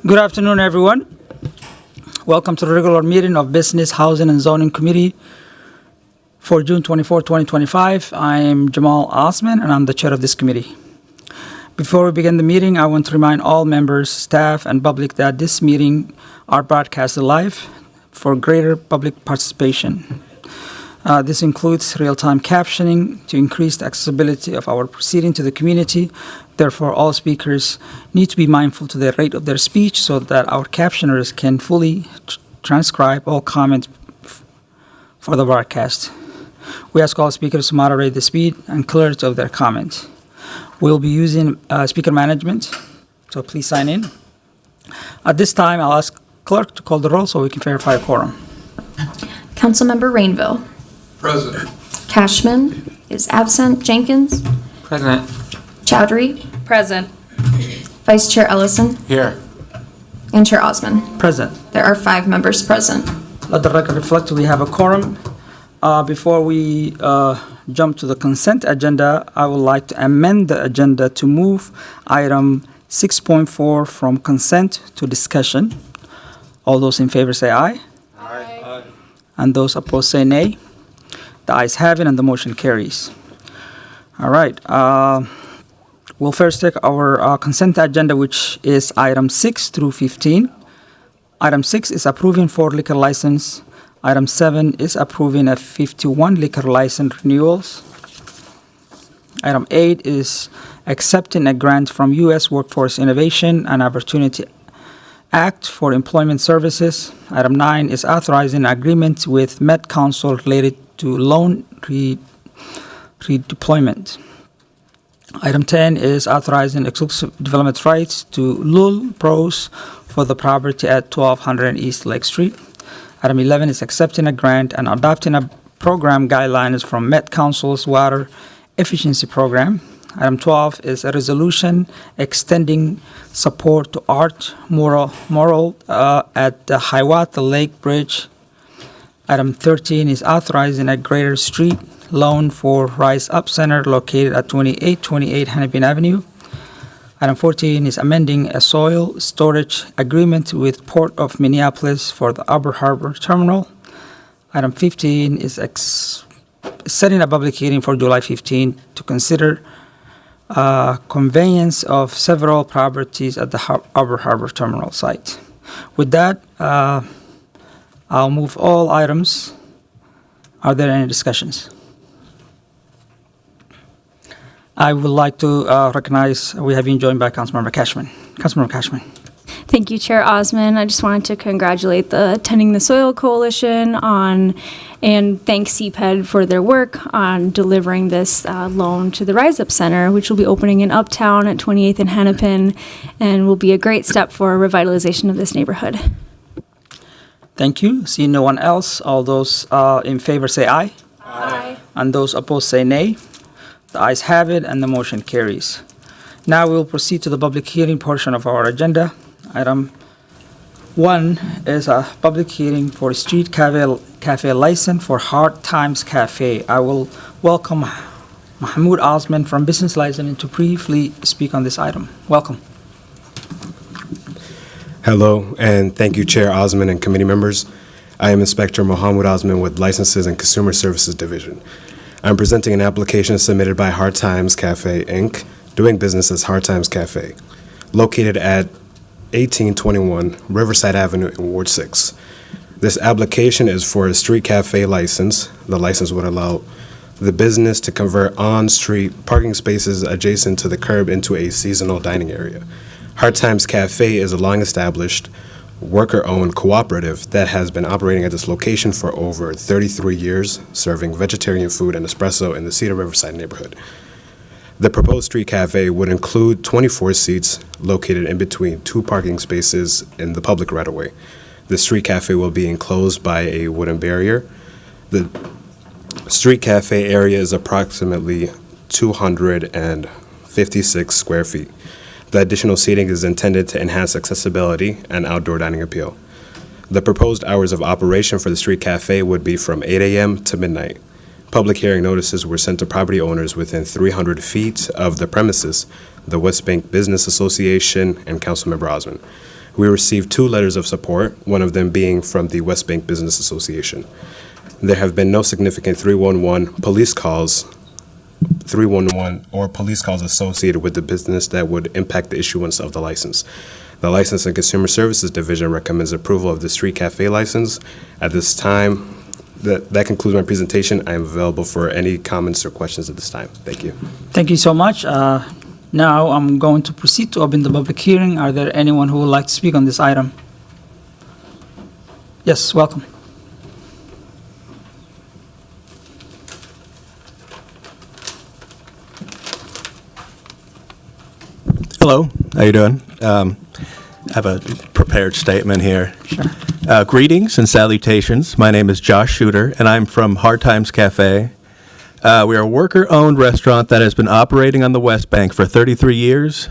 Good afternoon, everyone. Welcome to the regular meeting of Business, Housing, and Zoning Committee for June 24, 2025. I am Jamal Osman, and I'm the chair of this committee. Before we begin the meeting, I want to remind all members, staff, and public that this meeting are broadcasted live for greater public participation. This includes real-time captioning to increase the accessibility of our proceeding to the community. Therefore, all speakers need to be mindful to the rate of their speech so that our captioners can fully transcribe all comments for the broadcast. We ask all speakers to moderate the speed and clarity of their comments. We'll be using speaker management, so please sign in. At this time, I'll ask clerk to call the roll so we can verify a quorum. Councilmember Rainville. Present. Cashman is absent. Jenkins. Present. Chowdhury. Present. Vice Chair Ellison. Here. And Chair Osman. Present. There are 5 members present. Let the record reflect we have a quorum. Before we jump to the consent agenda, I would like to amend the agenda to move item 6.4 from consent to discussion. All those in favor say aye. Aye. And those opposed say nay. The ayes have it and the motion carries. All right. We'll first take our consent agenda, which is item 6 through 15. Item 6 is approving 4 liquor license. Item 7 is approving a 51 liquor license renewals. Item 8 is accepting a grant from U.S. Workforce Innovation and Opportunity Act for Employment Services. Item 9 is authorizing agreement with Met Council related to loan redeployment. Item 10 is authorizing exclusive development rights to Lul Pros for the property at 1200 East Lake Street. Item 11 is accepting a grant and adopting a program guidelines from Met Council's Water Efficiency Program. Item 12 is a resolution extending support to art mural at the Hiawatha Lake Bridge. Item 13 is authorizing a Greater Street loan for Rise Up Center located at 2828 Hennepin Avenue. Item 14 is amending a soil storage agreement with Port of Minneapolis for the Upper Harbor Terminal. Item 15 is setting a public hearing for July 15 to consider conveyance of several properties at the Upper Harbor Terminal site. With that, I'll move all items. Are there any discussions? I would like to recognize we have been joined by Councilmember Cashman. Councilmember Cashman. Thank you, Chair Osman. I just wanted to congratulate the Tending the Soil Coalition and thank CPED for their work on delivering this loan to the Rise Up Center, which will be opening in Uptown at 28th and Hennepin, and will be a great step for revitalization of this neighborhood. Thank you. Seeing no one else, all those in favor say aye. Aye. And those opposed say nay. The ayes have it and the motion carries. Now we will proceed to the public hearing portion of our agenda. Item 1 is a public hearing for street cafe license for Hard Times Cafe. I will welcome Mahmoud Osman from Business Licensing to briefly speak on this item. Welcome. Hello, and thank you, Chair Osman and committee members. I am Inspector Mohammed Osman with Licenses and Consumer Services Division. I'm presenting an application submitted by Hard Times Cafe, Inc., doing business as Hard Times Cafe, located at 1821 Riverside Avenue in Ward 6. This application is for a street cafe license. The license would allow the business to convert on-street parking spaces adjacent to the curb into a seasonal dining area. Hard Times Cafe is a long-established, worker-owned cooperative that has been operating at this location for over 33 years, serving vegetarian food and espresso in the Cedar Riverside neighborhood. The proposed street cafe would include 24 seats located in between 2 parking spaces in the public right-of-way. The street cafe will be enclosed by a wooden barrier. The street cafe area is approximately 256 square feet. The additional seating is intended to enhance accessibility and outdoor dining appeal. The proposed hours of operation for the street cafe would be from 8 a.m. to midnight. Public hearing notices were sent to property owners within 300 feet of the premises, the West Bank Business Association, and Councilmember Osman. We received 2 letters of support, one of them being from the West Bank Business Association. There have been no significant 311 or police calls associated with the business that would impact the issuance of the license. The License and Consumer Services Division recommends approval of the street cafe license. At this time, that concludes my presentation. I am available for any comments or questions at this time. Thank you. Thank you so much. Now I'm going to proceed to open the public hearing. Are there anyone who would like to speak on this item? Yes, welcome. Hello, how you doing? I have a prepared statement here. Sure. Greetings and salutations. My name is Josh Shooter, and I'm from Hard Times Cafe. We are a worker-owned restaurant that has been operating on the West Bank for 33 years.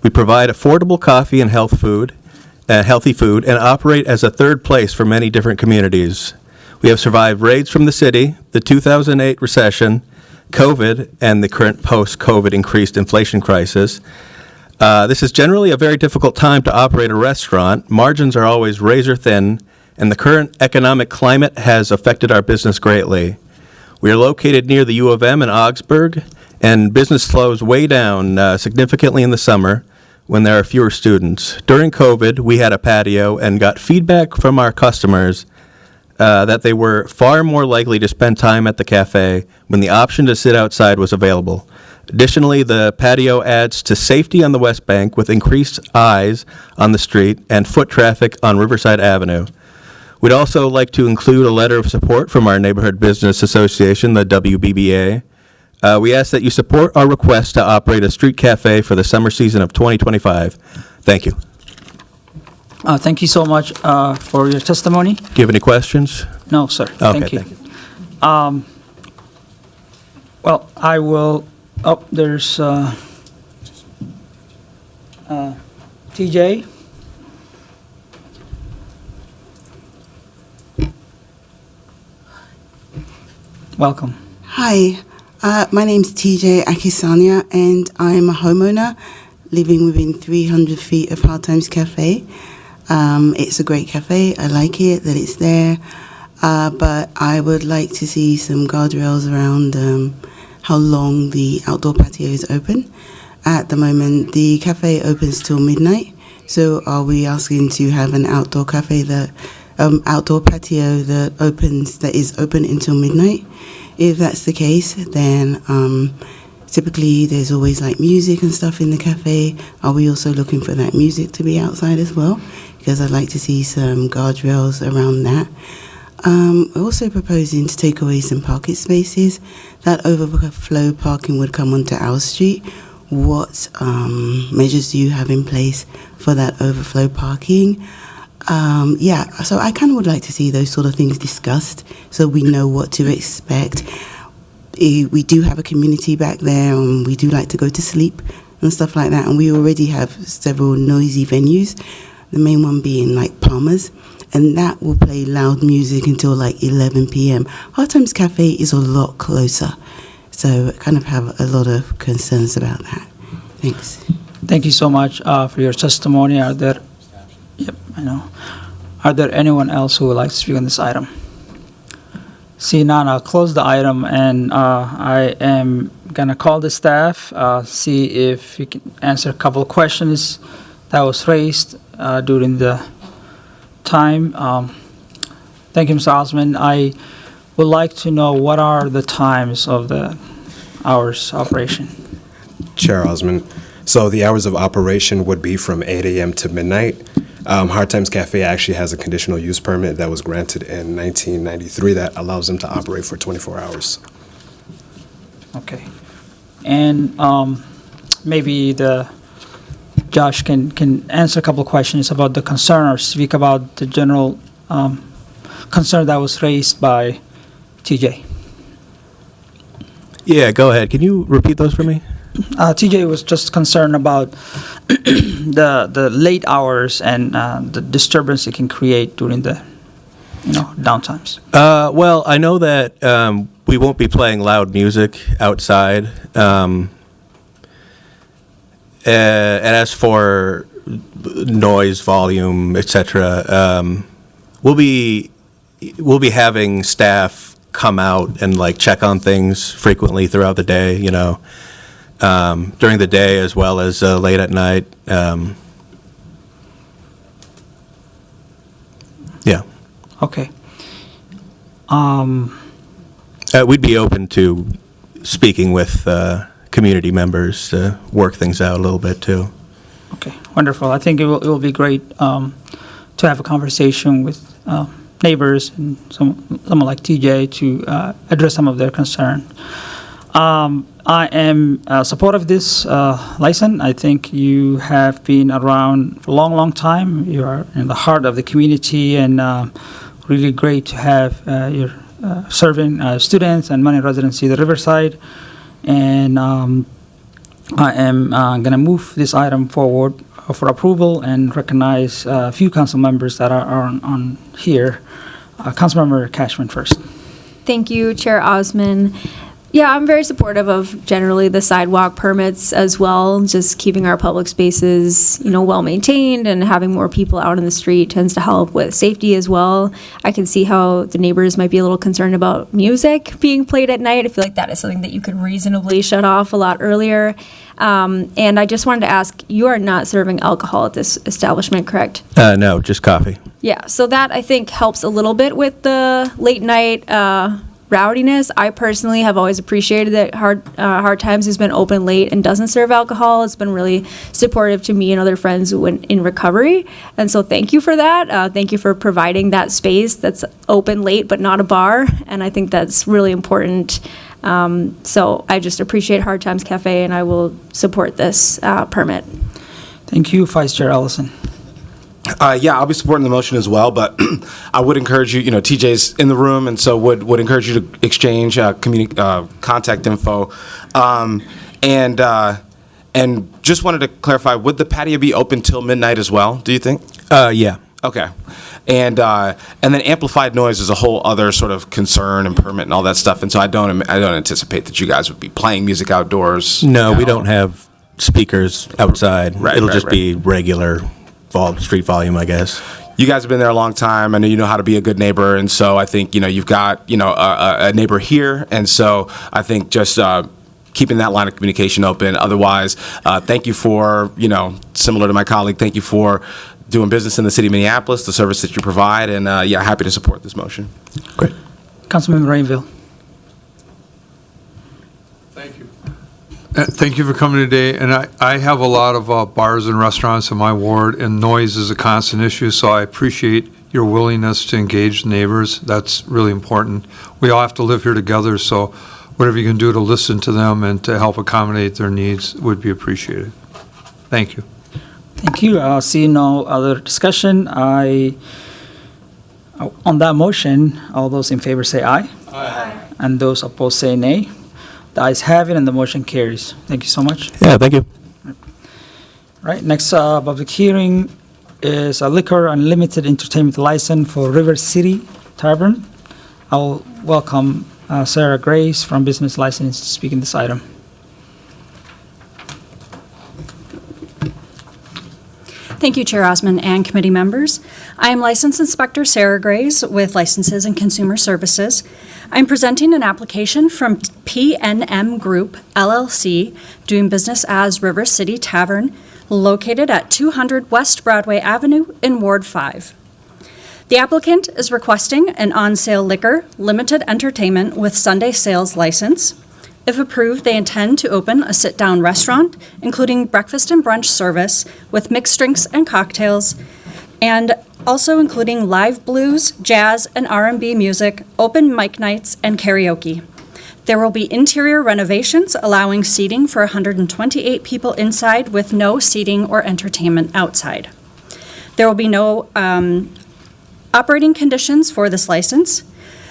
We provide affordable coffee and healthy food, and operate as a third place for many different communities. We have survived raids from the city, the 2008 recession, COVID, and the current post-COVID increased inflation crisis. This is generally a very difficult time to operate a restaurant. Margins are always razor thin, and the current economic climate has affected our business greatly. We are located near the U of M in Augsburg, and business slows way down significantly in the summer when there are fewer students. During COVID, we had a patio and got feedback from our customers that they were far more likely to spend time at the cafe when the option to sit outside was available. Additionally, the patio adds to safety on the West Bank with increased eyes on the street and foot traffic on Riverside Avenue. We'd also like to include a letter of support from our Neighborhood Business Association, the WBBA. We ask that you support our request to operate a street cafe for the summer season of 2025. Thank you. Thank you so much for your testimony. Do you have any questions? No, sir. Okay, Thank you. thank you. Well, I will, there's TJ. Welcome. Hi, my name's TJ Akisanya, and I'm a homeowner living within 300 feet of Hard Times Cafe. It's a great cafe. I like it that it's there, but I would like to see some guardrails around how long the outdoor patio is open. At the moment, the cafe opens till midnight, so are we asking to have an outdoor cafe outdoor patio that is open until midnight? If that's the case, then typically there's always like music and stuff in the cafe. Are we also looking for that music to be outside as well? Because I'd like to see some guardrails around that. We're also proposing to take away some parking spaces. That overflow parking would come onto our street. What measures do you have in place for that overflow parking? So I kind of would like to see those sort of things discussed so we know what to expect. We do have a community back there, and we do like to go to sleep and stuff like that, and we already have several noisy venues, the main one being like Palmer's, and that will play loud music until like 11 p.m. Hard Times Cafe is a lot closer, so I kind of have a lot of concerns about that. Thanks. Thank you so much for your testimony. Yep, I know. Are there anyone else who would like to speak on this item? See none, I'll close the item, and I am gonna call the staff, see if you can answer a couple of questions that was raised during the time. Thank you, Mr. Osman. I would like to know what are the times of the hours operation. Chair Osman. So the hours of operation would be from 8 a.m. to midnight. Hard Times Cafe actually has a conditional use permit that was granted in 1993 that allows them to operate for 24 hours. Okay. And maybe Josh can answer a couple of questions about the concern or speak about the general concern that was raised by TJ. Yeah, go ahead. Can you repeat those for me? TJ was just concerned about the late hours and the disturbance it can create during the downtimes. Well, I know that we won't be playing loud music outside. And as for noise, volume, etc. We'll be having staff come out and like check on things frequently throughout the day, during the day as well as late at night. Yeah. Okay. We'd be open to speaking with community members to work things out a little bit too. Okay, wonderful. I think it will be great to have a conversation with neighbors and someone like TJ to address some of their concern. I am supportive of this license. I think you have been around for a long, long time. You are in the heart of the community, and really great to have your serving students and money residency at the Riverside. And I am going to move this item forward for approval and recognize a few council members that are on here. Councilmember Cashman first. Thank you, Chair Osman. Yeah, I'm very supportive of generally the sidewalk permits as well. Just keeping our public spaces, well maintained and having more people out in the street tends to help with safety as well. I can see how the neighbors might be a little concerned about music being played at night. I feel like that is something that you could reasonably shut off a lot earlier. And I just wanted to ask, you are not serving alcohol at this establishment, correct? No, just coffee. Yeah, so that I think helps a little bit with the late night rowdiness. I personally have always appreciated that Hard Times has been open late and doesn't serve alcohol. It's been really supportive to me and other friends when in recovery. And so thank you for that. Thank you for providing that space that's open late but not a bar. And I think that's really important. So I just appreciate Hard Times Cafe, and I will support this permit. Thank you, Vice Chair Ellison. Yeah, I'll be supporting the motion as well, but I would encourage you, TJ's in the room, and so would encourage you to exchange contact info. And just wanted to clarify, would the patio be open till midnight as well, do you think? Yeah. Okay. And then amplified noise is a whole other sort of concern and permit and all that stuff, and so I don't anticipate that you guys would be playing music outdoors. No, we don't have speakers outside. Right, It'll right, just right. be regular street volume, I guess. You guys have been there a long time. I know you know how to be a good neighbor, and so I think you've got a neighbor here, and so I think just keeping that line of communication open. Otherwise, thank you for similar to my colleague, thank you for doing business in the city of Minneapolis, the service that you provide, and happy to support this motion. Great. Councilmember Rainville. Thank you. Thank you for coming today. And I have a lot of bars and restaurants in my ward, and noise is a constant issue, so I appreciate your willingness to engage neighbors. That's really important. We all have to live here together, so whatever you can do to listen to them and to help accommodate their needs would be appreciated. Thank you. Thank you. I see no other discussion. On that motion, all those in favor say aye. Aye. And those opposed say nay. The ayes have it, and the motion carries. Thank you so much. Yeah, thank you. Right, next public hearing is a liquor unlimited entertainment license for River City Tavern. I'll welcome Sarah Grace from Business License to speak in this item. Thank you, Chair Osman and committee members. I am License Inspector Sarah Grays with Licenses and Consumer Services. I'm presenting an application from PNM Group, LLC, doing business as River City Tavern, located at 200 West Broadway Avenue in Ward 5. The applicant is requesting an on-sale liquor, limited entertainment with Sunday sales license. If approved, they intend to open a sit-down restaurant, including breakfast and brunch service with mixed drinks and cocktails, and also including live blues, jazz, and R&B music, open mic nights, and karaoke. There will be interior renovations allowing seating for 128 people inside with no seating or entertainment outside. There will be no operating conditions for this license.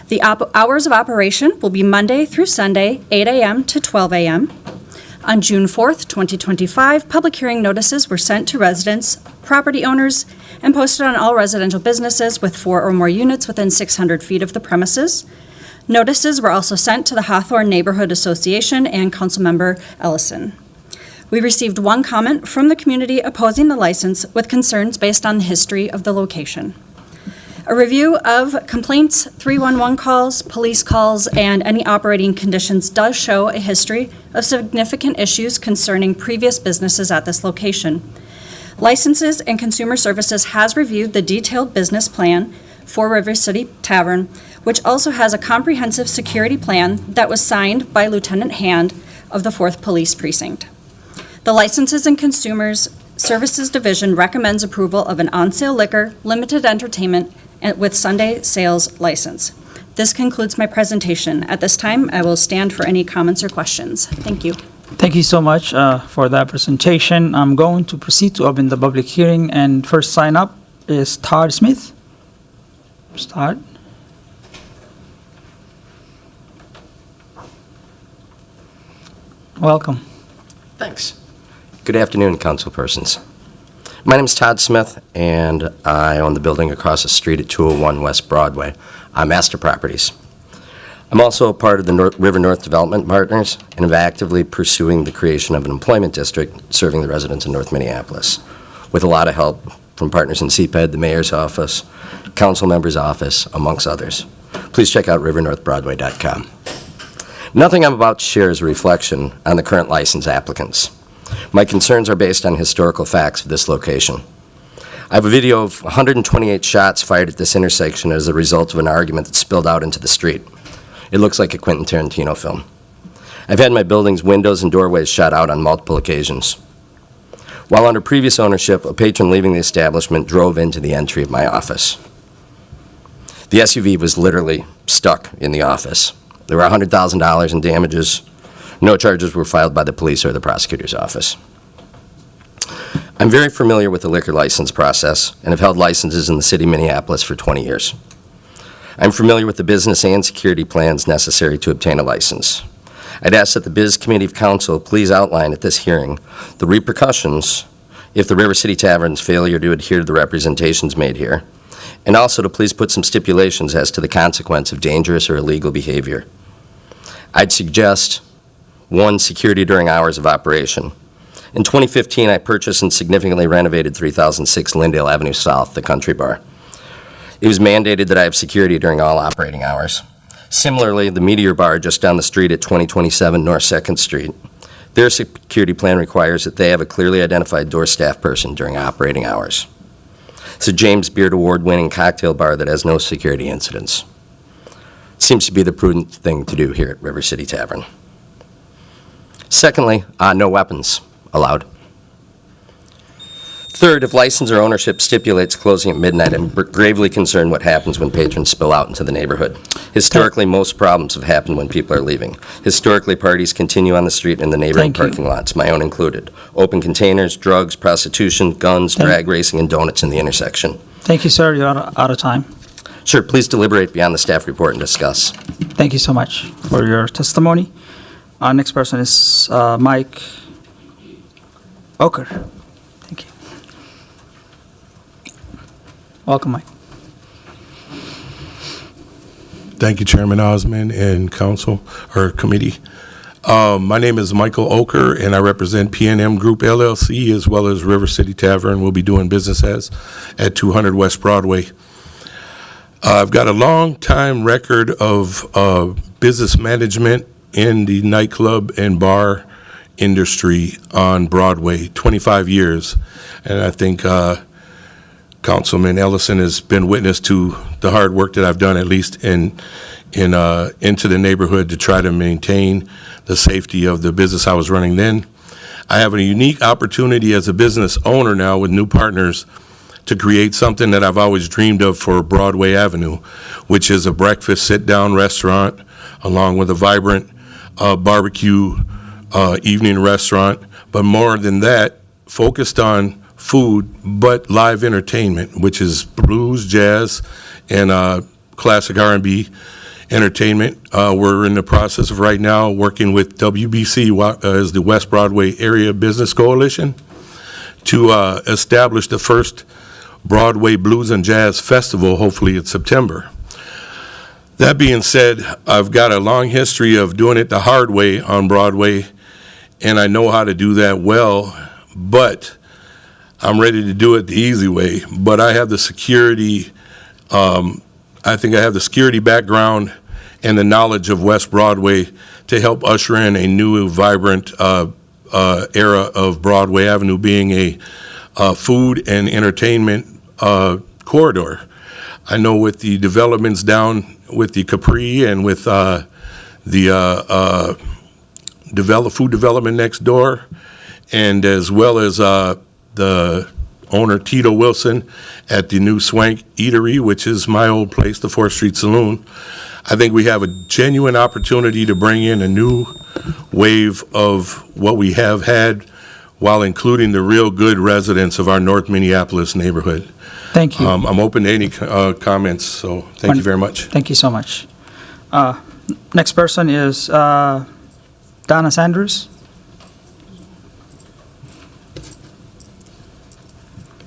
The hours of operation will be Monday through Sunday, 8 a.m. to 12 a.m. On June 4th, 2025, public hearing notices were sent to residents, property owners, and posted on all residential businesses with 4 or more units within 600 feet of the premises. Notices were also sent to the Hawthorne Neighborhood Association and Councilmember Ellison. We received one comment from the community opposing the license with concerns based on the history of the location. A review of complaints, 311 calls, police calls, and any operating conditions does show a history of significant issues concerning previous businesses at this location. Licenses and Consumer Services has reviewed the detailed business plan for River City Tavern, which also has a comprehensive security plan that was signed by Lieutenant Hand of the 4th Police Precinct. The Licenses and Consumer Services Division recommends approval of an on-sale liquor, limited entertainment, and with Sunday sales license. This concludes my presentation. At this time, I will stand for any comments or questions. Thank you. Thank you so much for that presentation. I'm going to proceed to open the public hearing, and first sign up is Todd Smith. Todd. Welcome. Thanks. Good afternoon, councilpersons. My name is Todd Smith, and I own the building across the street at 201 West Broadway on Master Properties. I'm also a part of the River North Development Partners and am actively pursuing the creation of an employment district serving the residents of North Minneapolis, with a lot of help from partners in CPED, the mayor's office, council member's office, amongst others. Please check out rivernorthbroadway.com. Nothing I'm about to share is a reflection on the current license applicants. My concerns are based on historical facts of this location. I have a video of 128 shots fired at this intersection as a result of an argument that spilled out into the street. It looks like a Quentin Tarantino film. I've had my building's windows and doorways shot out on multiple occasions. While under previous ownership, a patron leaving the establishment drove into the entry of my office. The SUV was literally stuck in the office. There were $100,000 in damages. No charges were filed by the police or the prosecutor's office. I'm very familiar with the liquor license process and have held licenses in the city of Minneapolis for 20 years. I'm familiar with the business and security plans necessary to obtain a license. I'd ask that the Biz Committee of Council please outline at this hearing the repercussions if the River City Tavern's failure to adhere to the representations made here, and also to please put some stipulations as to the consequence of dangerous or illegal behavior. I'd suggest 1, security during hours of operation. In 2015, I purchased and significantly renovated 3006 Lyndale Avenue South, the Country Bar. It was mandated that I have security during all operating hours. Similarly, the Meteor Bar just down the street at 2027 North 2nd Street. Their security plan requires that they have a clearly identified door staff person during operating hours. It's a James Beard Award-winning cocktail bar that has no security incidents. Seems to be the prudent thing to do here at River City Tavern. Secondly, no weapons allowed. Third, if license or ownership stipulates closing at midnight, I'm gravely concerned what happens when patrons spill out into the neighborhood. Historically, most problems have happened when people are leaving. Historically, parties continue on the street and the neighboring parking lots, my own included. Open containers, drugs, prostitution, guns, drag racing, and donuts in the intersection. Thank you, sir. You're out of time. Sure, please deliberate beyond the staff report and discuss. Thank you so much for your testimony. Our next person is Mike Oker. Thank you. Welcome, Mike. Thank you, Chairman Osmond and council or committee. My name is Michael Oker, and I represent P&M Group LLC as well as River City Tavern. We'll be doing business as at 200 West Broadway. I've got a long time record of business management in the nightclub and bar industry on Broadway, 25 years. And I think Councilman Ellison has been witness to the hard work that I've done, at least into the neighborhood, to try to maintain the safety of the business I was running then. I have a unique opportunity as a business owner now with new partners to create something that I've always dreamed of for Broadway Avenue, which is a breakfast sit-down restaurant along with a vibrant barbecue evening restaurant, but more than that, focused on food, but live entertainment, which is blues, jazz, and classic R&B entertainment. We're in the process of right now working with WBC as the West Broadway Area Business Coalition to establish the first Broadway Blues and Jazz Festival, hopefully in September. That being said, I've got a long history of doing it the hard way on Broadway, and I know how to do that well, but I'm ready to do it the easy way. But I have the security, I think I have the security background and the knowledge of West Broadway to help usher in a new, vibrant era of Broadway Avenue being a food and entertainment corridor. I know with the developments down with the Capri and with the food development next door, and as well as the owner Tito Wilson at the new Swank Eatery, which is my old place, the 4th Street Saloon. I think we have a genuine opportunity to bring in a new wave of what we have had while including the real good residents of our North Minneapolis neighborhood. Thank you. I'm open to any comments, so thank you very much. Thank you so much. Next person is Donna Sanders.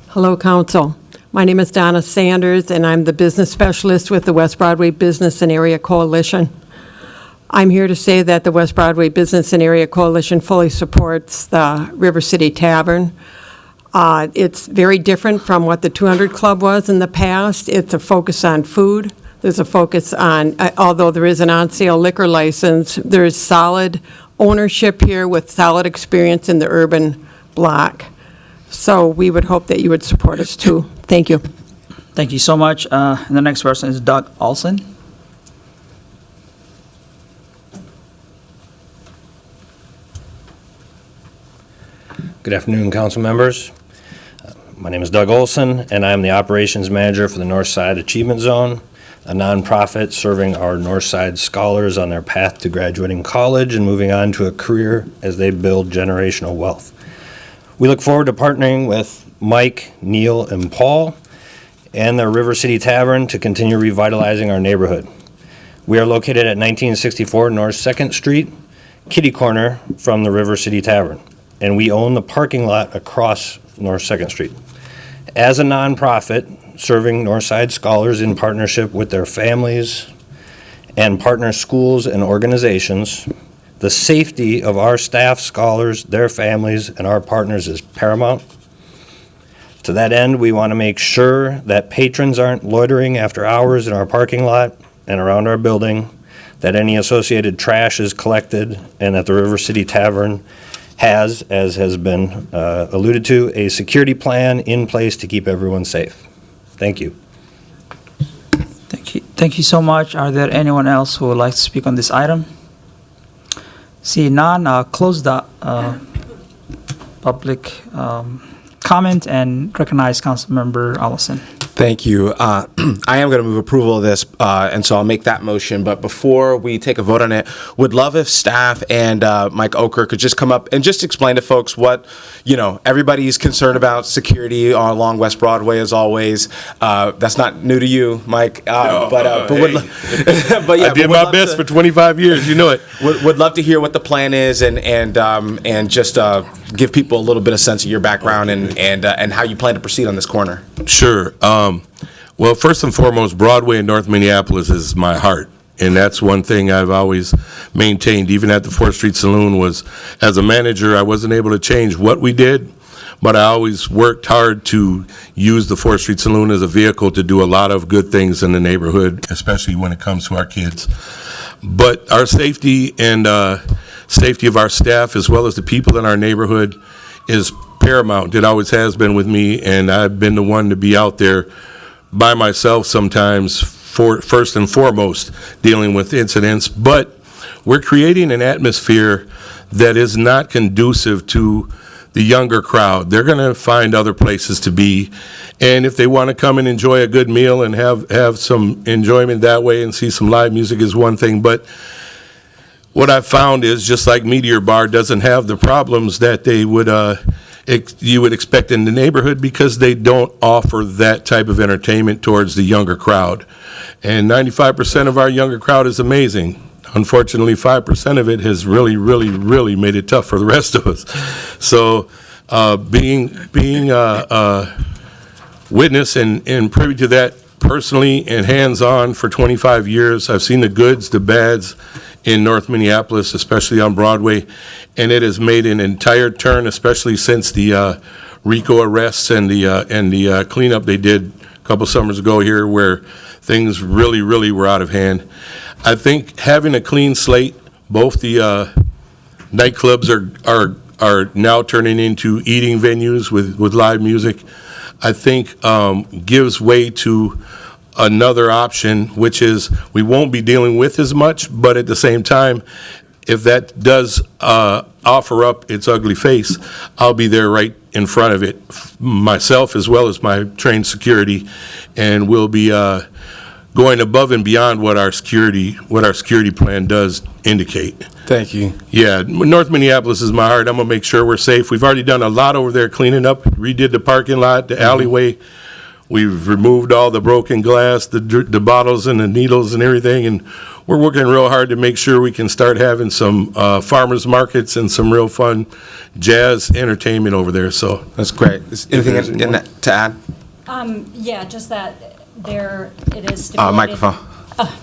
Hello, Council. My name is Donna Sanders, and I'm the business specialist with the West Broadway Business and Area Coalition. I'm here to say that the West Broadway Business and Area Coalition fully supports the River City Tavern. It's very different from what the 200 Club was in the past. It's a focus on food. There's a focus on, although there is an on-sale liquor license, there's solid ownership here with solid experience in the urban block. So we would hope that you would support us too. Thank you. Thank you so much. And the next person is Doug Olson. Good afternoon, council members. My name is Doug Olson, and I am the operations manager for the Northside Achievement Zone, a nonprofit serving our Northside scholars on their path to graduating college and moving on to a career as they build generational wealth. We look forward to partnering with Mike, Neil, and Paul and the River City Tavern to continue revitalizing our neighborhood. We are located at 1964 North 2nd Street, kitty corner from the River City Tavern, and we own the parking lot across North 2nd Street. As a nonprofit serving Northside scholars in partnership with their families and partner schools and organizations, the safety of our staff, scholars, their families, and our partners is paramount. To that end, we want to make sure that patrons aren't loitering after hours in our parking lot and around our building, that any associated trash is collected, and that the River City Tavern has, as has been alluded to, a security plan in place to keep everyone safe. Thank you. Thank you. Thank you so much. Are there anyone else who would like to speak on this item? See none, close the public comment and recognize Councilmember Allison. Thank you. I am going to move approval of this, and so I'll make that motion. But before we take a vote on it, would love if staff and Mike Oker could just come up and just explain to folks what, everybody's concerned about security along West Broadway as always. That's not new to you, Mike. But yeah, I did my best for 25 years. You know it. Would love to hear what the plan is and just give people a little bit of sense of your background and how you plan to proceed on this corner. Sure. Well, first and foremost, Broadway in North Minneapolis is my heart. And that's one thing I've always maintained, even at the 4th Street Saloon, was as a manager, I wasn't able to change what we did, but I always worked hard to use the 4th Street Saloon as a vehicle to do a lot of good things in the neighborhood, especially when it comes to our kids. But our safety and safety of our staff, as well as the people in our neighborhood, is paramount. It always has been with me, and I've been the one to be out there by myself sometimes, first and foremost, dealing with incidents. But we're creating an atmosphere that is not conducive to the younger crowd. They're going to find other places to be, and if they want to come and enjoy a good meal and have some enjoyment that way and see some live music is one thing. But what I've found is, just like Meteor Bar doesn't have the problems that they would you would expect in the neighborhood, because they don't offer that type of entertainment towards the younger crowd. And 95% of our younger crowd is amazing. Unfortunately, 5% of it has really, really, really made it tough for the rest of us. So being witness and privy to that personally and hands-on for 25 years, I've seen the goods, the bads in North Minneapolis, especially on Broadway. and it has made an entire turn, especially since the RICO arrests and the cleanup they did a couple summers ago here, where things really, really were out of hand. I think having a clean slate, both the nightclubs are now turning into eating venues with live music, I think gives way to another option, which is we won't be dealing with as much, but at the same time, if that does offer up its ugly face, I'll be there right in front of it, myself as well as my trained security, and we'll be going above and beyond what our security plan does indicate. Thank you. Yeah, North Minneapolis is my heart. I'm gonna make sure we're safe. We've already done a lot over there cleaning up, redid the parking lot, the alleyway. We've removed all the broken glass, the bottles and the needles and everything, and we're working real hard to make sure we can start having some farmers markets and some real fun jazz entertainment over there. So That's great. Is anything to add? Yeah, just that it is stipulated. Microphone.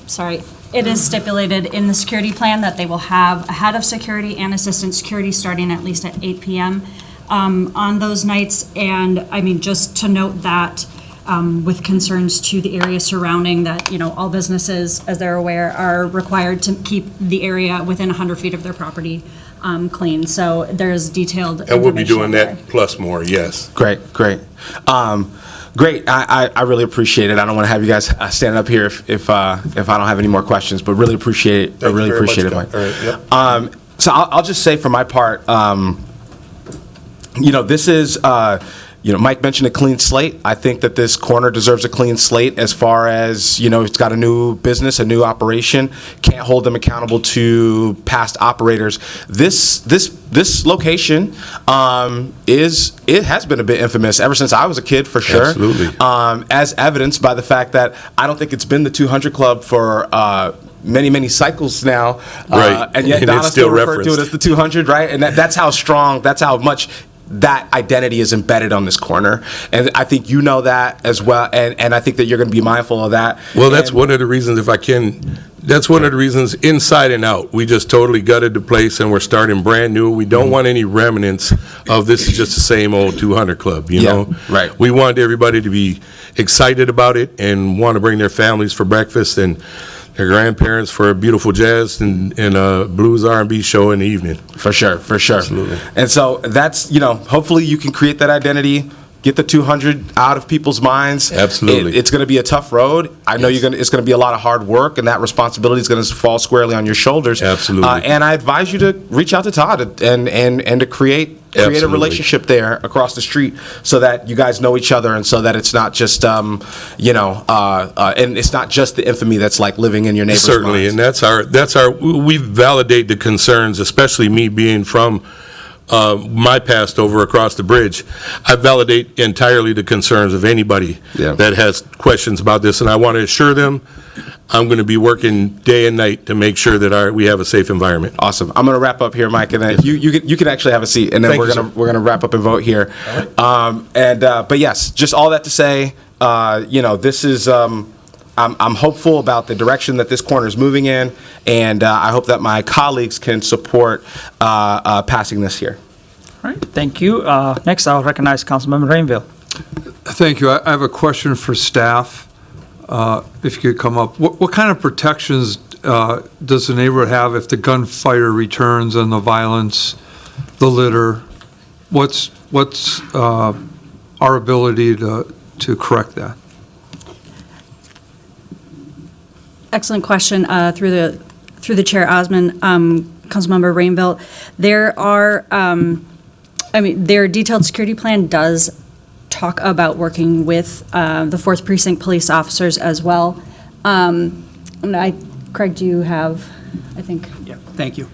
Sorry. It is stipulated in the security plan that they will have a head of security and assistant security starting at least at 8 p.m. On those nights. And I mean, just to note that with concerns to the area surrounding that, all businesses, as they're aware, are required to keep the area within 100 feet of their property clean. So there's detailed and we'll be doing information that plus more. Yes. Great. Great. I really appreciate it. I don't want to have you guys stand up here if I don't have any more questions, but really appreciate it. I really appreciate it, Mike. All right, yep. So I'll just say for my part, this is, Mike mentioned a clean slate. I think that this corner deserves a clean slate as far as, it's got a new business, a new operation. Can't hold them accountable to past operators. This location it has been a bit infamous ever since I was a kid, for sure. Absolutely. As evidenced by the fact that I don't think it's been the 200 Club for many cycles now. Right. And yet And Donna it's still still referred to it referenced. as the 200, right? And that's how strong, that's how much that identity is embedded on this corner. And I think you know that as well, and I think that you're going to be mindful of that. Well, that's one of the reasons, if I can, that's one of the reasons inside and out. We just totally gutted the place and we're starting brand new. We don't want any remnants of this is just the same old 200 Club, you know? Right. We want everybody to be excited about it and want to bring their families for breakfast and their grandparents for a beautiful jazz and a blues R&B show in the evening. For sure. Absolutely. And so that's, hopefully you can create that identity, get the 200 out of people's minds. Absolutely. It's going to be a tough road. I know it's going to be a lot of hard work, and that responsibility is going to fall squarely on your shoulders. Absolutely. And I advise you to reach out to Todd and to create a Absolutely. relationship there across the street so that you guys know each other and so that it's not just, and it's not just the infamy that's like living in your neighbor's Certainly, minds. and we validate the concerns, especially me being from my past over across the bridge. I validate entirely the concerns of anybody that has questions about this, and I want to assure them I'm going to be working day and night to make sure that we have a safe environment. Awesome. I'm going to wrap up here, Mike, and then you can actually have a seat, and then Thank you, we're gonna wrap up and vote here. But yes, just all that to say, this is. I'm hopeful about the direction that this corner is moving in, and I hope that my colleagues can support passing this here. All right, thank you. Next, I'll recognize Councilmember Rainville. Thank you. I have a question for staff. If you could come up, what kind of protections does the neighborhood have if the gunfire returns and the violence, the litter? What's our ability to correct that? Excellent question through the Chair Osmond, Councilmember Rainville. Their detailed security plan does talk about working with the 4th Precinct police officers as well. Craig, do you have, I think? Yeah, thank you.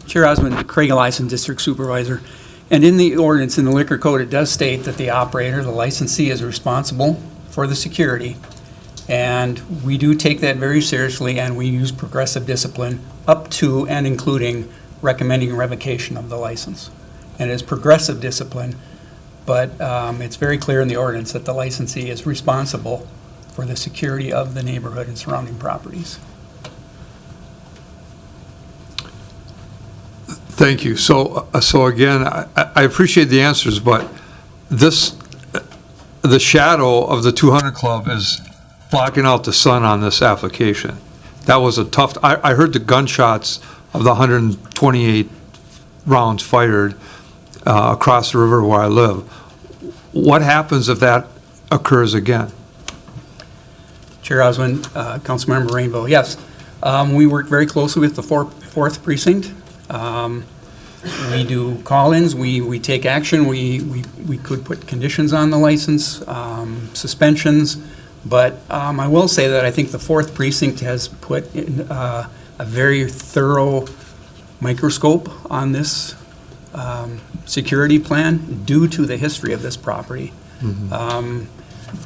Chair Osmond, Craig Eliason, District Supervisor. And in the ordinance, in the liquor code, it does state that the operator, the licensee, is responsible for the security. And we do take that very seriously, and we use progressive discipline up to and including recommending revocation of the license. And it is progressive discipline, but it's very clear in the ordinance that the licensee is responsible for the security of the neighborhood and surrounding properties. Thank you. So again, I appreciate the answers, but the shadow of the 200 Club is blocking out the sun on this application. That was a tough, I heard the gunshots of the 128 rounds fired across the river where I live. What happens if that occurs again? Chair Osmond, Councilmember Rainbow, yes. We work very closely with the fourth precinct. We do call-ins, we take action, we could put conditions on the license, suspensions, but I will say that I think the fourth precinct has put in a very thorough microscope on this security plan due to the history of this property.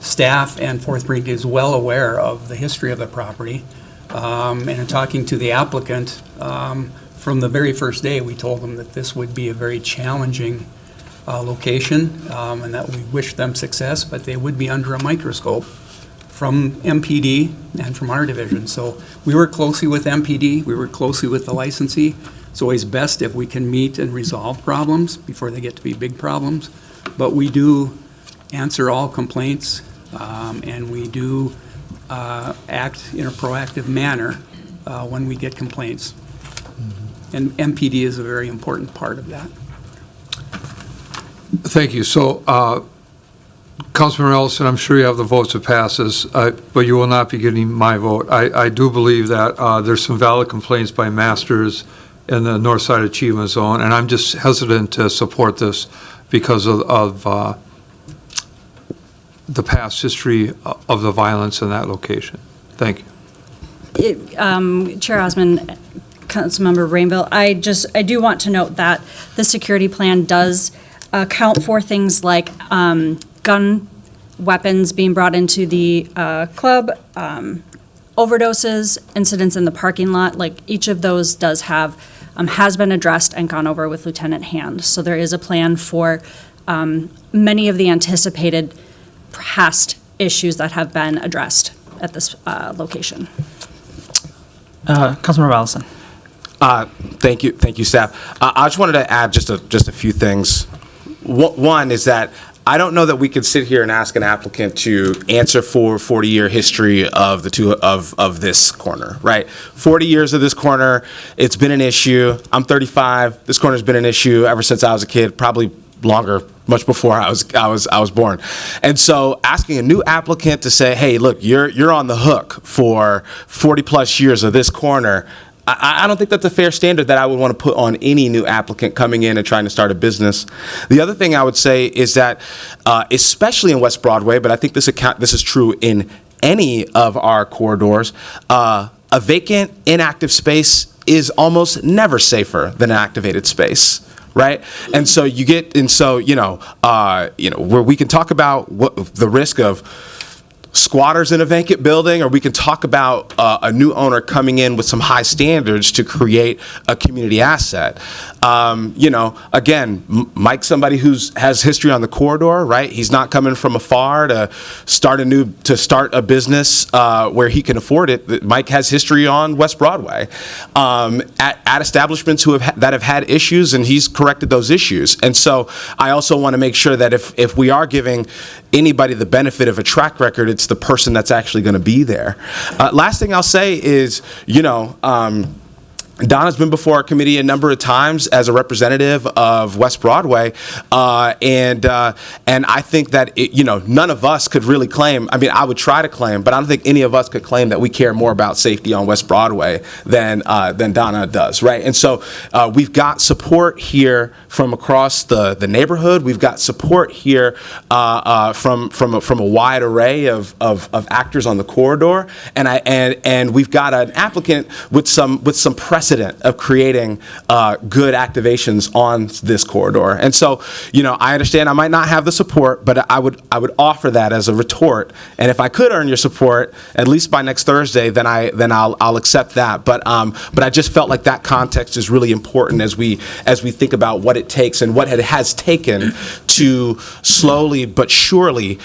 Staff and fourth precinct is well aware of the history of the property. And in talking to the applicant, from the very first day, we told them that this would be a very challenging location, and that we wish them success, but they would be under a microscope from MPD and from our division. So we work closely with MPD, we work closely with the licensee. It's always best if we can meet and resolve problems before they get to be big problems. But we do answer all complaints, and we do act in a proactive manner when we get complaints. And MPD is a very important part of that. Thank you. So, Councilmember Ellison, I'm sure you have the votes to pass this, but you will not be getting my vote. I do believe that there's some valid complaints by Masters in the North Side Achievement Zone, and I'm just hesitant to support this because of the past history of the violence in that location. Thank you. Chair Osmond, Councilmember Rainville, I do want to note that the security plan does account for things like gun weapons being brought into the club, overdoses, incidents in the parking lot. Like each of those does have, has been addressed and gone over with Lieutenant Hand. So there is a plan for many of the anticipated past issues that have been addressed at this location. Councilmember Allison. Thank you, staff. I just wanted to add just a few things. One is that I don't know that we could sit here and ask an applicant to answer for 40-year history of of this corner, right? 40 years of this corner, it's been an issue. I'm 35. This corner's been an issue ever since I was a kid, probably longer, much before I was born. And so asking a new applicant to say, hey, look, you're on the hook for 40 plus years of this corner, I don't think that's a fair standard that I would want to put on any new applicant coming in and trying to start a business. The other thing I would say is that, especially in West Broadway, but I think this is true in any of our corridors, a vacant, inactive space is almost never safer than an activated space. Right, and so where we can talk about what the risk of squatters in a vacant building, or we can talk about a new owner coming in with some high standards to create a community asset. Again, Mike's somebody who has history on the corridor, right? He's not coming from afar to start a business where he can afford it. Mike has history on West Broadway at establishments that have had issues, and he's corrected those issues. And so I also want to make sure that if we are giving anybody the benefit of a track record, it's the person that's actually going to be there. Last thing I'll say is, Donna's been before our committee a number of times as a representative of West Broadway, and I think that none of us could really claim. I mean, I would try to claim, but I don't think any of us could claim that we care more about safety on West Broadway than Donna does, right? And so we've got support here from across the neighborhood. We've got support here from a wide array of actors on the corridor, and we've got an applicant with some precedent of creating good activations on this corridor. And so, I understand I might not have the support, but I would offer that as a retort. And if I could earn your support, at least by next Thursday, then I'll accept that. But I just felt like that context is really important as we think about what it takes and what it has taken to slowly but surely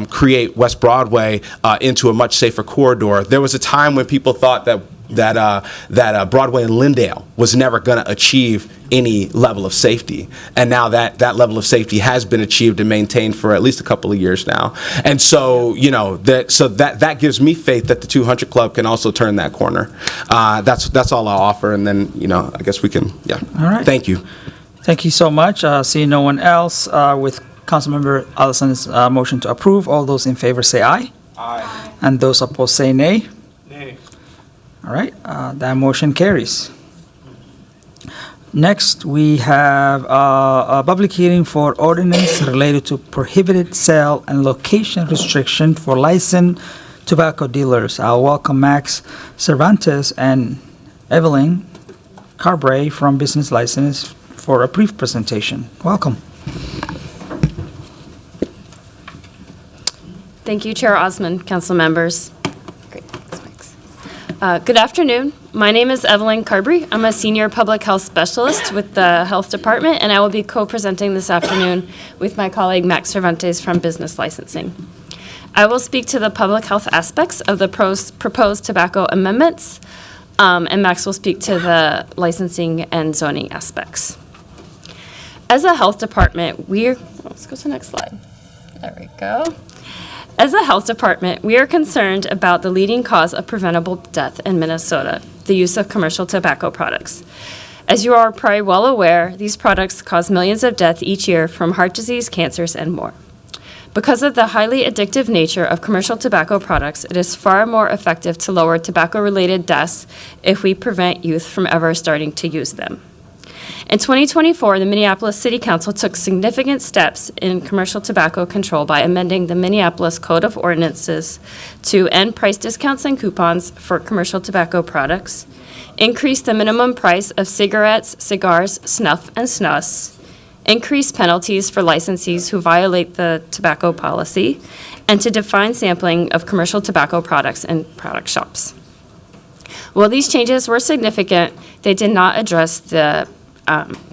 create West Broadway into a much safer corridor. There was a time when people thought that that Broadway and Lindale was never going to achieve any level of safety, and now that level of safety has been achieved and maintained for at least a couple of years now. And so, that gives me faith that the 200 Club can also turn that corner. That's all I'll offer, and then I guess we can. Yeah. All right. Thank you. Thank you so much. Seeing no one else, with Councilmember Allison's motion to approve, all those in favor say aye. Aye. And those opposed say nay. Nay. All right, that motion carries. Next, we have a public hearing for ordinance related to prohibited sale and location restriction for licensed tobacco dealers. I'll welcome Max Cervantes and Evelyn Carbray from Business License for a brief presentation. Welcome. Thank you, Chair Osman, council members. Great. Good afternoon. My name is Evelyn Carbray. I'm a senior public health specialist with the health department, and I will be co-presenting this afternoon with my colleague Max Cervantes from Business Licensing. I will speak to the public health aspects of the proposed tobacco amendments, and Max will speak to the licensing and zoning aspects. As a health department, let's go to the next slide. There we go. As a health department, we are concerned about the leading cause of preventable death in Minnesota, the use of commercial tobacco products. As you are probably well aware, these products cause millions of deaths each year from heart disease, cancers, and more. Because of the highly addictive nature of commercial tobacco products, it is far more effective to lower tobacco-related deaths if we prevent youth from ever starting to use them. In 2024, the Minneapolis City Council took significant steps in commercial tobacco control by amending the Minneapolis Code of Ordinances to end price discounts and coupons for commercial tobacco products, increase the minimum price of cigarettes, cigars, snuff, and snus, increase penalties for licensees who violate the tobacco policy, and to define sampling of commercial tobacco products in product shops. While these changes were significant, they did not address the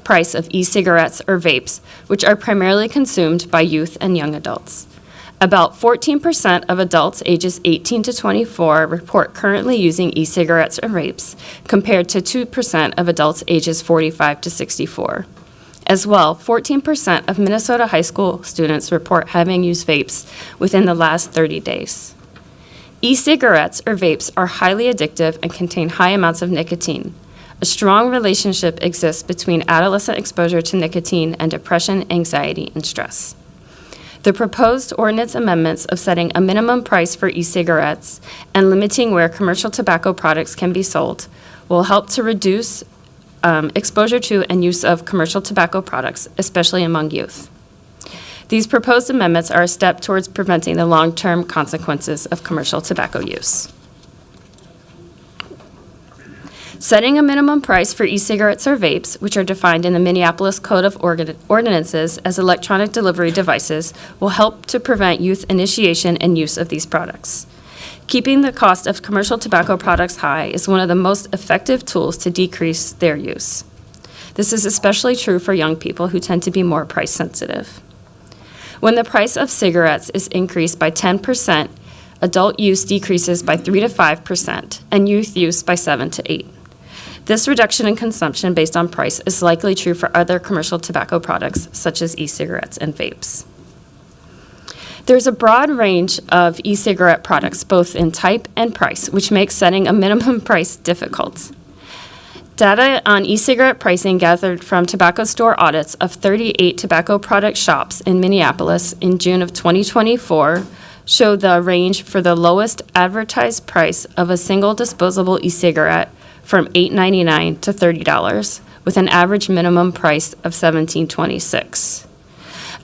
price of e-cigarettes or vapes, which are primarily consumed by youth and young adults. About 14% of adults ages 18 to 24 report currently using e-cigarettes or vapes, compared to 2% of adults ages 45 to 64. As well, 14% of Minnesota high school students report having used vapes within the last 30 days. E-cigarettes or vapes are highly addictive and contain high amounts of nicotine. A strong relationship exists between adolescent exposure to nicotine and depression, anxiety, and stress. The proposed ordinance amendments of setting a minimum price for e-cigarettes and limiting where commercial tobacco products can be sold will help to reduce exposure to and use of commercial tobacco products, especially among youth. These proposed amendments are a step towards preventing the long-term consequences of commercial tobacco use. Setting a minimum price for e-cigarettes or vapes, which are defined in the Minneapolis Code of Ordinances as electronic delivery devices, will help to prevent youth initiation and use of these products. Keeping the cost of commercial tobacco products high is one of the most effective tools to decrease their use. This is especially true for young people who tend to be more price sensitive. When the price of cigarettes is increased by 10%, adult use decreases by 3 to 5%, and youth use by 7 to 8%. This reduction in consumption based on price is likely true for other commercial tobacco products, such as e-cigarettes and vapes. There's a broad range of e-cigarette products, both in type and price, which makes setting a minimum price difficult. Data on e-cigarette pricing gathered from tobacco store audits of 38 tobacco product shops in Minneapolis in June of 2024 showed the range for the lowest advertised price of a single disposable e-cigarette from $8.99 to $30, with an average minimum price of $17.26.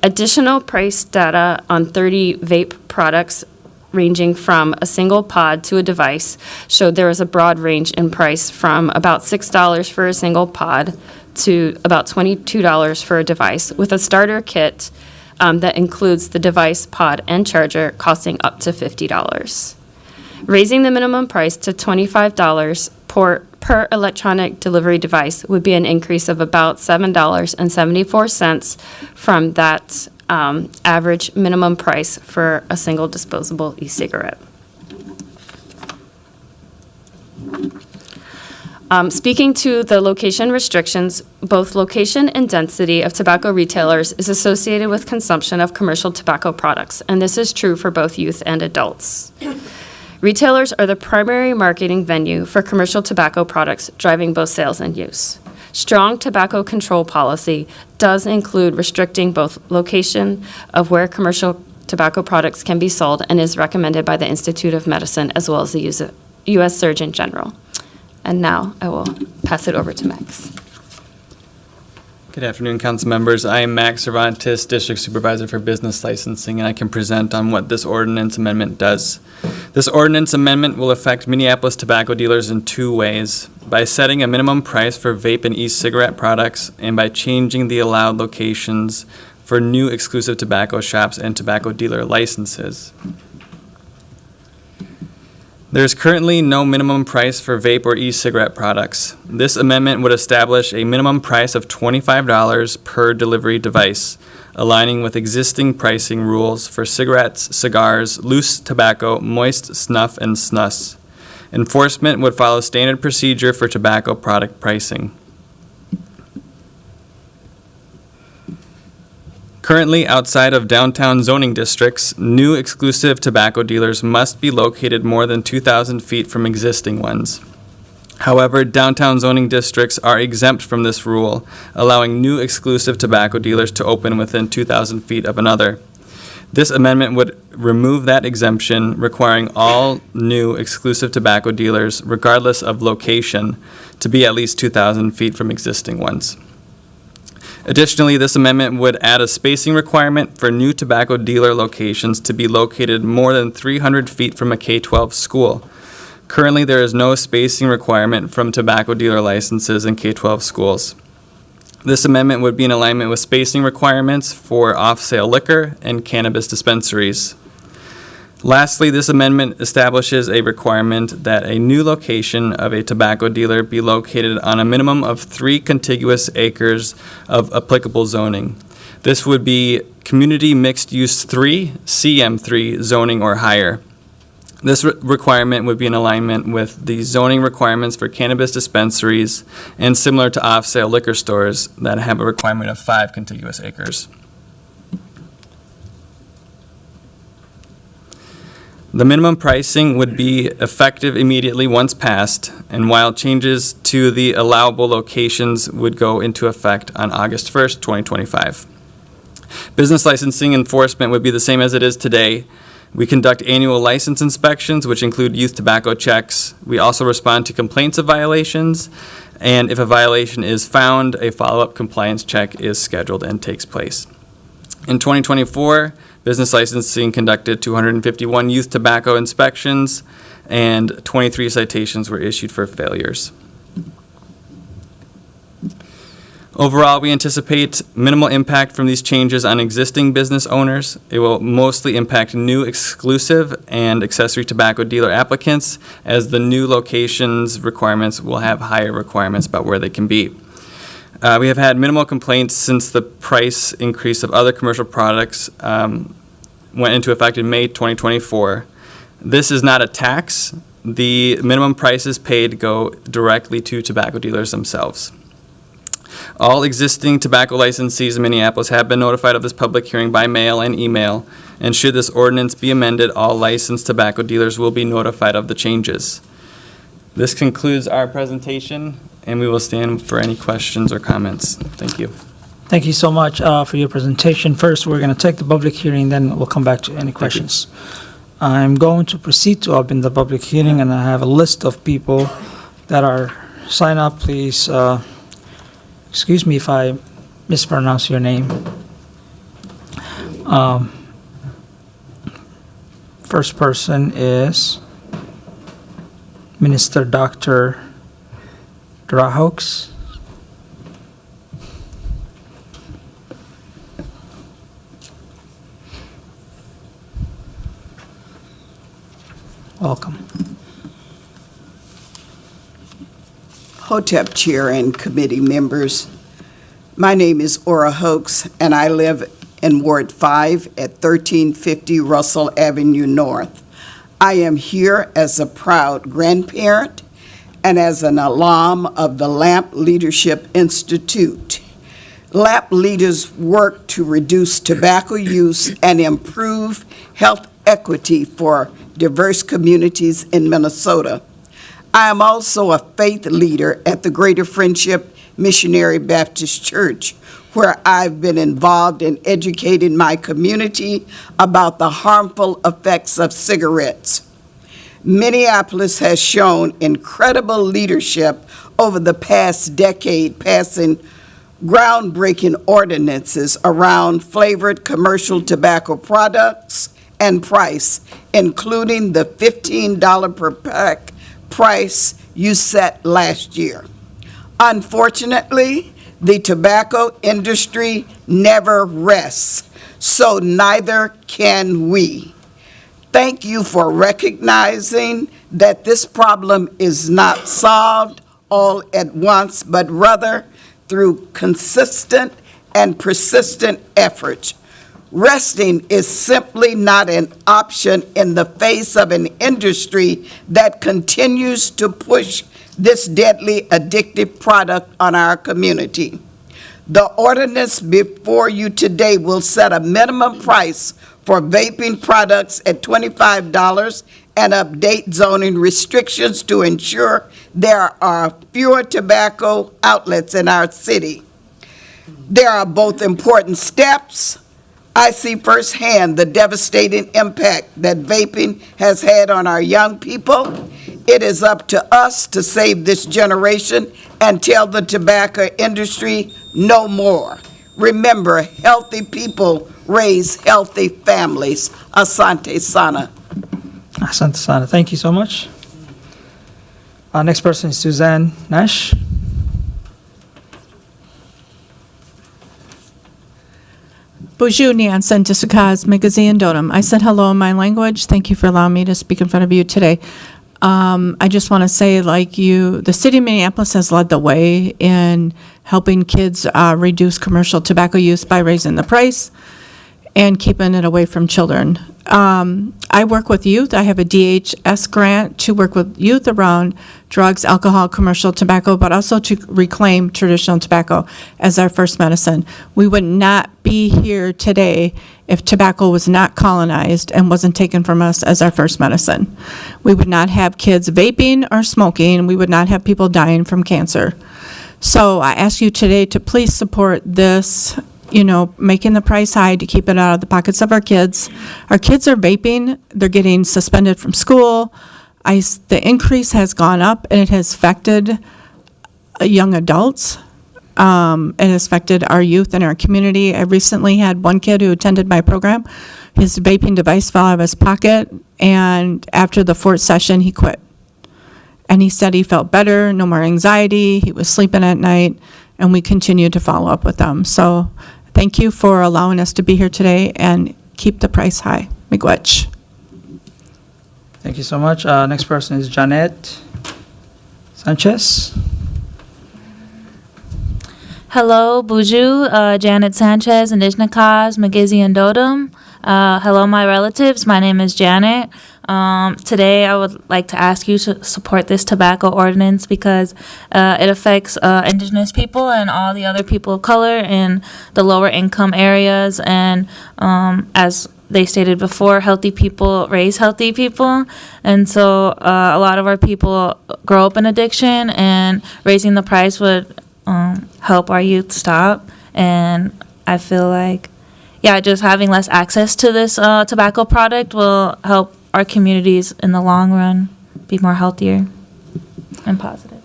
Additional price data on 30 vape products ranging from a single pod to a device showed there was a broad range in price from about $6 for a single pod to about $22 for a device, with a starter kit that includes the device, pod, and charger costing up to $50. Raising the minimum price to $25 per electronic delivery device would be an increase of about $7.74 from that average minimum price for a single disposable e-cigarette. Speaking to the location restrictions, both location and density of tobacco retailers is associated with consumption of commercial tobacco products, and this is true for both youth and adults. Retailers are the primary marketing venue for commercial tobacco products, driving both sales and use. Strong tobacco control policy does include restricting both location of where commercial tobacco products can be sold and is recommended by the Institute of Medicine as well as the U.S. Surgeon General. And now I will pass it over to Max. Good afternoon, council members. I am Max Cervantes, District Supervisor for Business Licensing, and I can present on what this ordinance amendment does. This ordinance amendment will affect Minneapolis tobacco dealers in two ways: by setting a minimum price for vape and e-cigarette products, and by changing the allowed locations for new exclusive tobacco shops and tobacco dealer licenses. There is currently no minimum price for vape or e-cigarette products. This amendment would establish a minimum price of $25 per delivery device, aligning with existing pricing rules for cigarettes, cigars, loose tobacco, moist snuff, and snus. Enforcement would follow standard procedure for tobacco product pricing. Currently, outside of downtown zoning districts, new exclusive tobacco dealers must be located more than 2,000 feet from existing ones. However, downtown zoning districts are exempt from this rule, allowing new exclusive tobacco dealers to open within 2,000 feet of another. This amendment would remove that exemption, requiring all new exclusive tobacco dealers, regardless of location, to be at least 2,000 feet from existing ones. Additionally, this amendment would add a spacing requirement for new tobacco dealer locations to be located more than 300 feet from a K-12 school. Currently, there is no spacing requirement from tobacco dealer licenses in K-12 schools. This amendment would be in alignment with spacing requirements for off-sale liquor and cannabis dispensaries. Lastly, this amendment establishes a requirement that a new location of a tobacco dealer be located on a minimum of 3 contiguous acres of applicable zoning. This would be Community Mixed Use 3, CM3 zoning or higher. This requirement would be in alignment with the zoning requirements for cannabis dispensaries and similar to off-sale liquor stores that have a requirement of 5 contiguous acres. The minimum pricing would be effective immediately once passed, and while changes to the allowable locations would go into effect on August 1st, 2025. Business licensing enforcement would be the same as it is today. We conduct annual license inspections, which include youth tobacco checks. We also respond to complaints of violations, and if a violation is found, a follow-up compliance check is scheduled and takes place. In 2024, business licensing conducted 251 youth tobacco inspections, and 23 citations were issued for failures. Overall, we anticipate minimal impact from these changes on existing business owners. It will mostly impact new exclusive and accessory tobacco dealer applicants, as the new locations requirements will have higher requirements about where they can be. We have had minimal complaints since the price increase of other commercial products went into effect in May 2024. This is not a tax. The minimum prices paid go directly to tobacco dealers themselves. All existing tobacco licensees in Minneapolis have been notified of this public hearing by mail and email, and should this ordinance be amended, all licensed tobacco dealers will be notified of the changes. This concludes our presentation, and we will stand for any questions or comments. Thank you. Thank you so much for your presentation. First, we're going to take the public hearing, then we'll come back to any questions. I'm going to proceed to open the public hearing, and I have a list of people that are signed up. Please excuse me if I mispronounce your name. First person is Minister Dr. Drahokes. Welcome. Hotep Chair and committee members. My name is Ora Hoax, and I live in Ward 5 at 1350 Russell Avenue North. I am here as a proud grandparent and as an alum of the LAMP Leadership Institute. LAMP leaders work to reduce tobacco use and improve health equity for diverse communities in Minnesota. I am also a faith leader at the Greater Friendship Missionary Baptist Church, where I've been involved in educating my community about the harmful effects of cigarettes. Minneapolis has shown incredible leadership over the past decade, passing groundbreaking ordinances around flavored commercial tobacco products and price, including the $15 per pack price you set last year. Unfortunately, the tobacco industry never rests, so neither can we. Thank you for recognizing that this problem is not solved all at once, but rather through consistent and persistent efforts. Resting is simply not an option in the face of an industry that continues to push this deadly addictive product on our community. The ordinance before you today will set a minimum price for vaping products at $25 and update zoning restrictions to ensure there are fewer tobacco outlets in our city. There are both important steps. I see firsthand the devastating impact that vaping has had on our young people. It is up to us to save this generation and tell the tobacco industry no more. Remember, healthy people raise healthy families. Asante Sana. Asante Sana. Thank you so much. Next person is Suzanne Nash. Bonjour, Nyansan Tisakaz, Magazine Dotum. I said hello in my language. Thank you for allowing me to speak in front of you today. I just want to say, like you, the city of Minneapolis has led the way in helping kids reduce commercial tobacco use by raising the price and keeping it away from children. I work with youth. I have a DHS grant to work with youth around drugs, alcohol, commercial tobacco, but also to reclaim traditional tobacco as our first medicine. We would not be here today if tobacco was not colonized and wasn't taken from us as our first medicine. We would not have kids vaping or smoking. We would not have people dying from cancer. So I ask you today to please support this, making the price high to keep it out of the pockets of our kids. Our kids are vaping. They're getting suspended from school. The increase has gone up, and it has affected young adults. It has affected our youth in our community. I recently had one kid who attended my program. His vaping device fell out of his pocket, and after the fourth session, he quit. And he said he felt better, no more anxiety, he was sleeping at night, and we continue to follow up with them. So thank you for allowing us to be here today, and keep the price high. Miigwech. Thank you so much. Next person is Janet Sanchez. Hello, Buju, Janet Sanchez, Indigenous Cause, Magizi and Dotum. Hello, my relatives. My name is Janet. Today, I would like to ask you to support this tobacco ordinance because it affects Indigenous people and all the other people of color in the lower income areas. And as they stated before, healthy people raise healthy people. And so a lot of our people grow up in addiction, and raising the price would help our youth stop. And I feel like, just having less access to this tobacco product will help our communities in the long run be more healthier and positive.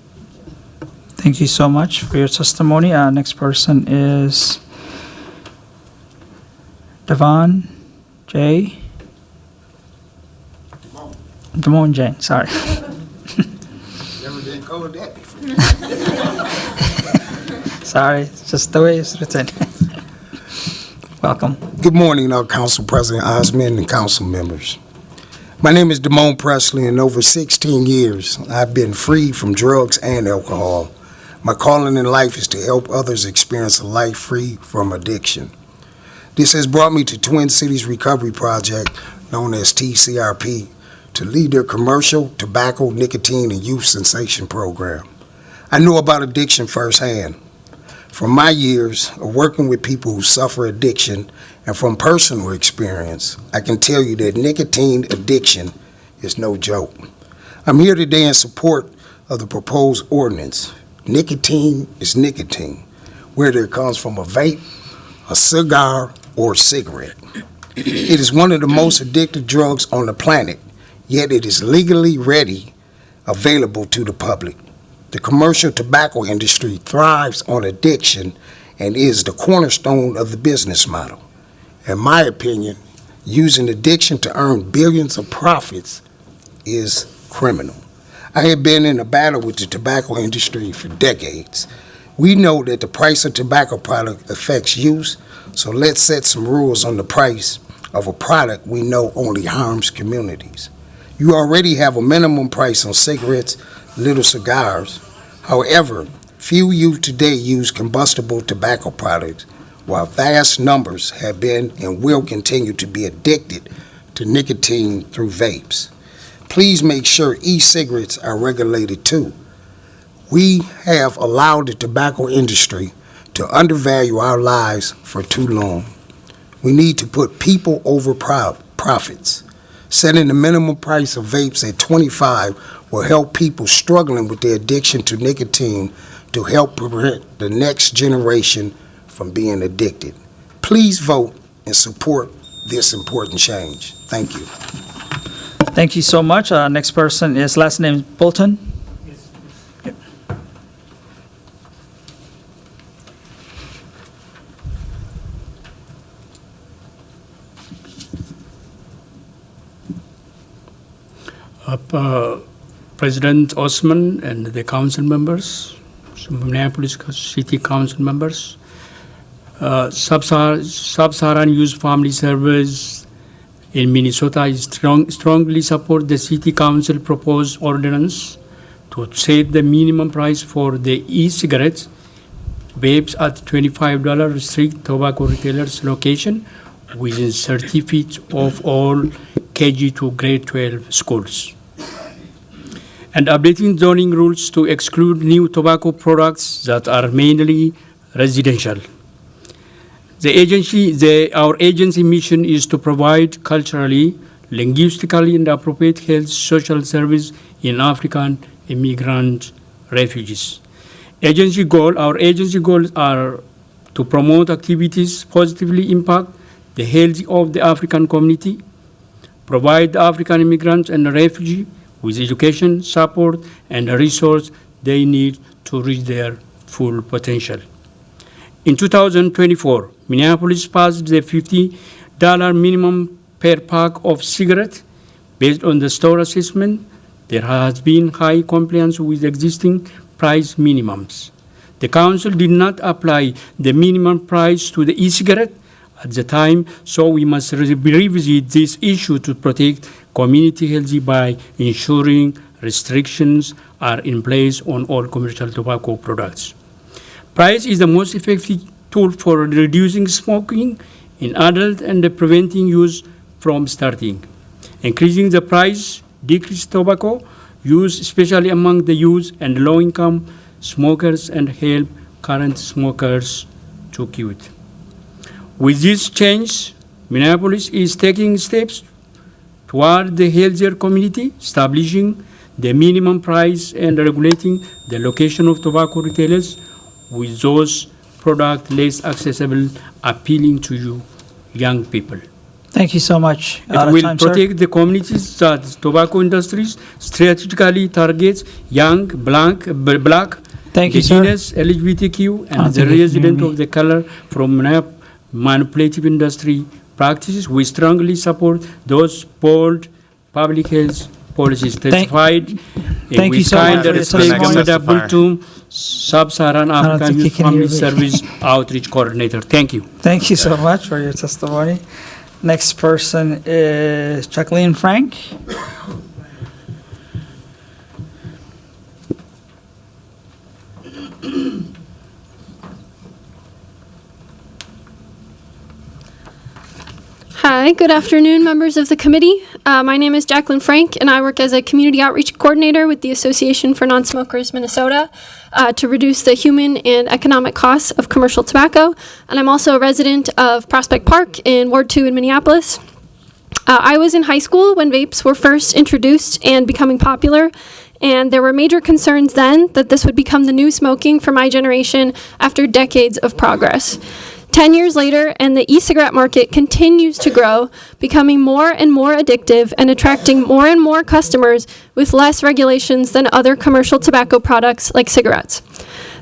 Thank you so much for your testimony. Next person is Devon J. Damone Jane, sorry. Never been called that before. Sorry, it's just the way it's written. Welcome. Good morning, Council President Osmond and council members. My name is Damone Presley, and over 16 years, I've been free from drugs and alcohol. My calling in life is to help others experience a life free from addiction. This has brought me to Twin Cities Recovery Project, known as TCRP, to lead their commercial, tobacco, nicotine, and youth sensation program. I know about addiction firsthand. From my years of working with people who suffer addiction and from personal experience, I can tell you that nicotine addiction is no joke. I'm here today in support of the proposed ordinance. Nicotine is nicotine, whether it comes from a vape, a cigar, or a cigarette. It is one of the most addictive drugs on the planet, yet it is legally ready, available to the public. The commercial tobacco industry thrives on addiction and is the cornerstone of the business model. In my opinion, using addiction to earn billions of profits is criminal. I have been in a battle with the tobacco industry for decades. We know that the price of tobacco product affects use, so let's set some rules on the price of a product we know only harms communities. You already have a minimum price on cigarettes, little cigars. However, few youth today use combustible tobacco products, while vast numbers have been and will continue to be addicted to nicotine through vapes. Please make sure e-cigarettes are regulated too. We have allowed the tobacco industry to undervalue our lives for too long. We need to put people over profits. Setting the minimum price of vapes at $25 will help people struggling with their addiction to nicotine to help prevent the next generation from being addicted. Please vote and support this important change. Thank you. Thank you so much. Next person is last name Bolton. Yep. President Osman and the council members, Minneapolis City Council members, Sub-Saharan Youth Family Service in Minnesota strongly support the City Council proposed ordinance to set the minimum price for the e-cigarettes, vapes at $25, restrict tobacco retailers' location within 30 feet of all KG to grade 12 schools, and updating zoning rules to exclude new tobacco products that are mainly residential. Our agency mission is to provide culturally, linguistically, and appropriate health social service in African immigrant refugees. Our agency goals are to promote activities positively impact the health of the African community, provide African immigrants and refugees with education, support, and the resources they need to reach their full potential. In 2024, Minneapolis passed the $50 minimum per pack of cigarettes. Based on the store assessment, there has been high compliance with existing price minimums. The council did not apply the minimum price to the e-cigarette at the time, so we must revisit this issue to protect community health by ensuring restrictions are in place on all commercial tobacco products. Price is the most effective tool for reducing smoking in adults and preventing use from starting. Increasing the price decreases tobacco use, especially among the youth and low-income smokers, and help current smokers to quit. With this change, Minneapolis is taking steps toward the healthier community, establishing the minimum price and regulating the location of tobacco retailers with those products less accessible, appealing to you young people. Thank you so much. It will protect the communities that tobacco industries strategically targets young, black, Thank you, indigenous, LGBTQ, and the resident of the color from manipulative industry practices. We strongly support those bold public health policies testified Thank you so much for your testimony. Sub-Saharan African Youth Family Service Outreach Coordinator. Thank you. Thank you so much for your testimony. Next person is Jacqueline Frank. Hi, Hi, good afternoon, members of the committee. My name is Jacqueline Frank, and I work as a community outreach coordinator with the Association for Non-Smokers Minnesota to reduce the human and economic costs of commercial tobacco. And I'm also a resident of Prospect Park in Ward 2 in Minneapolis. I was in high school when vapes were first introduced and becoming popular, and there were major concerns then that this would become the new smoking for my generation after decades of progress. 10 years later, and the e-cigarette market continues to grow, becoming more and more addictive and attracting more and more customers with less regulations than other commercial tobacco products like cigarettes.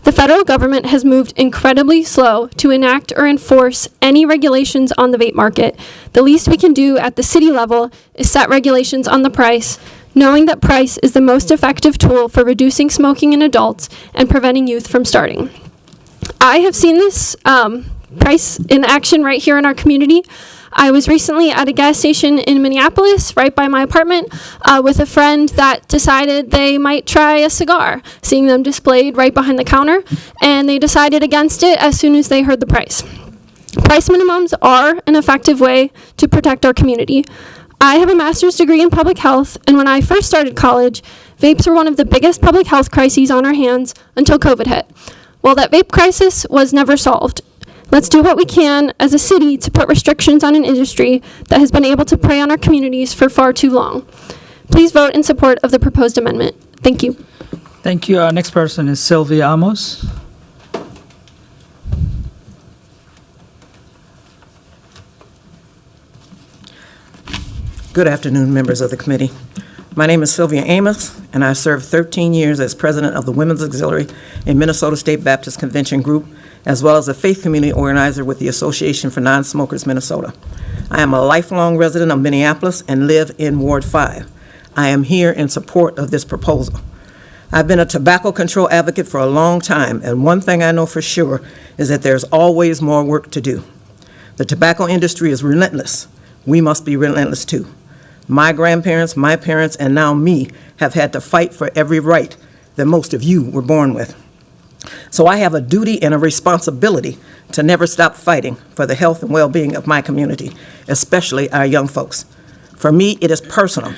The federal government has moved incredibly slow to enact or enforce any regulations on the vape market. The least we can do at the city level is set regulations on the price, knowing that price is the most effective tool for reducing smoking in adults and preventing youth from starting. I have seen this price in action right here in our community. I was recently at a gas station in Minneapolis, right by my apartment, with a friend that decided they might try a cigar, seeing them displayed right behind the counter, and they decided against it as soon as they heard the price. Price minimums are an effective way to protect our community. I have a master's degree in public health, and when I first started college, vapes were one of the biggest public health crises on our hands until COVID hit. Well, that vape crisis was never solved. Let's do what we can as a city to put restrictions on an industry that has been able to prey on our communities for far too long. Please vote in support of the proposed amendment. Thank you. Thank you. Next person is Sylvia Amos. Good afternoon, members of the committee. My name is Sylvia Amos, and I served 13 years as president of the Women's Auxiliary in Minnesota State Baptist Convention Group, as well as a faith community organizer with the Association for Non-Smokers Minnesota. I am a lifelong resident of Minneapolis and live in Ward 5. I am here in support of this proposal. I've been a tobacco control advocate for a long time, and one thing I know for sure is that there's always more work to do. The tobacco industry is relentless. We must be relentless too. My grandparents, my parents, and now me have had to fight for every right that most of you were born with. So I have a duty and a responsibility to never stop fighting for the health and well-being of my community, especially our young folks. For me, it is personal.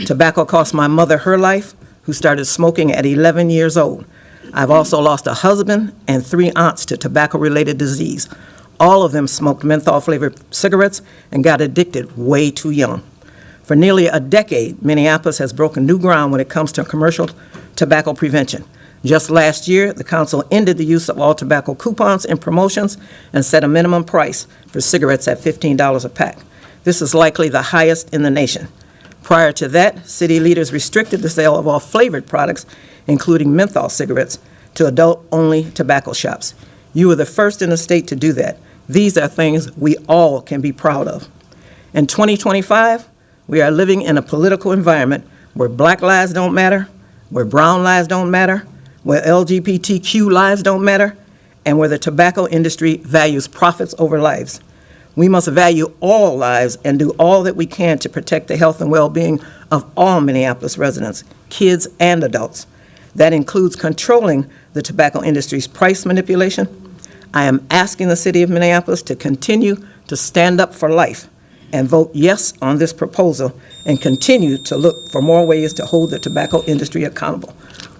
Tobacco cost my mother her life, who started smoking at 11 years old. I've also lost a husband and 3 aunts to tobacco-related disease. All of them smoked menthol-flavored cigarettes and got addicted way too young. For nearly a decade, Minneapolis has broken new ground when it comes to commercial tobacco prevention. Just last year, the council ended the use of all tobacco coupons and promotions and set a minimum price for cigarettes at $15 a pack. This is likely the highest in the nation. Prior to that, city leaders restricted the sale of all flavored products, including menthol cigarettes, to adult-only tobacco shops. You were the first in the state to do that. These are things we all can be proud of. In 2025, we are living in a political environment where Black lives don't matter, where brown lives don't matter, where LGBTQ lives don't matter, and where the tobacco industry values profits over lives. We must value all lives and do all that we can to protect the health and well-being of all Minneapolis residents, kids and adults. That includes controlling the tobacco industry's price manipulation. I am asking the city of Minneapolis to continue to stand up for life and vote yes on this proposal and continue to look for more ways to hold the tobacco industry accountable.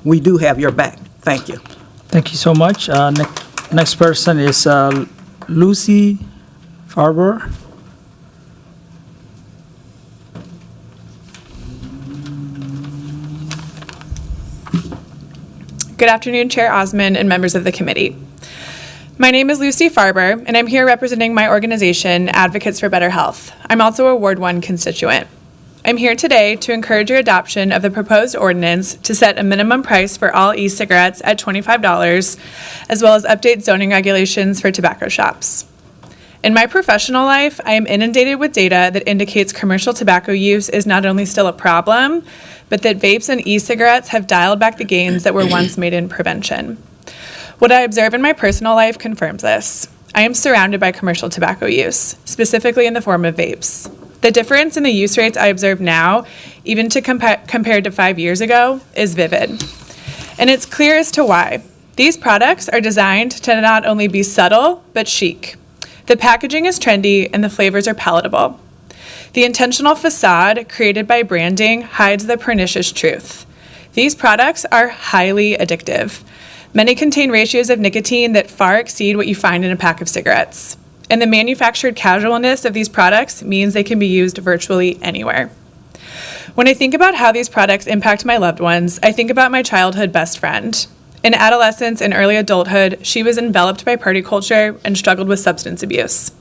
We do have your back. Thank you. Thank you so much. Next person is Lucy Farber. Good afternoon, Chair Osmond and members of the committee. My name is Lucy Farber, and I'm here representing my organization, Advocates for Better Health. I'm also a Ward 1 constituent. I'm here today to encourage your adoption of the proposed ordinance to set a minimum price for all e-cigarettes at $25, as well as update zoning regulations for tobacco shops. In my professional life, I am inundated with data that indicates commercial tobacco use is not only still a problem, but that vapes and e-cigarettes have dialed back the gains that were once made in prevention. What I observe in my personal life confirms this. I am surrounded by commercial tobacco use, specifically in the form of vapes. The difference in the use rates I observe now, even to compared to 5 years ago, is vivid. And it's clear as to why. These products are designed to not only be subtle, but chic. The packaging is trendy and the flavors are palatable. The intentional facade created by branding hides the pernicious truth. These products are highly addictive. Many contain ratios of nicotine that far exceed what you find in a pack of cigarettes. And the manufactured casualness of these products means they can be used virtually anywhere. When I think about how these products impact my loved ones, I think about my childhood best friend. In adolescence and early adulthood, she was enveloped by party culture and struggled with substance abuse.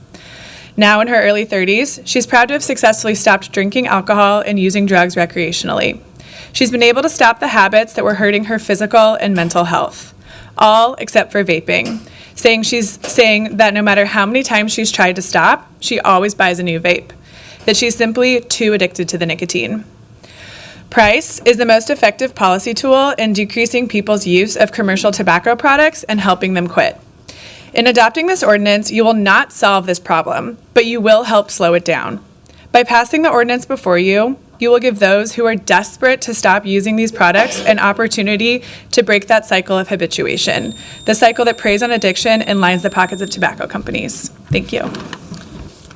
Now in her early 30s, she's proud to have successfully stopped drinking alcohol and using drugs recreationally. She's been able to stop the habits that were hurting her physical and mental health, all except for vaping, saying that no matter how many times she's tried to stop, she always buys a new vape, that she's simply too addicted to the nicotine. Price is the most effective policy tool in decreasing people's use of commercial tobacco products and helping them quit. In adopting this ordinance, you will not solve this problem, but you will help slow it down. By passing the ordinance before you, you will give those who are desperate to stop using these products an opportunity to break that cycle of habituation, the cycle that preys on addiction and lines the pockets of tobacco companies. Thank you.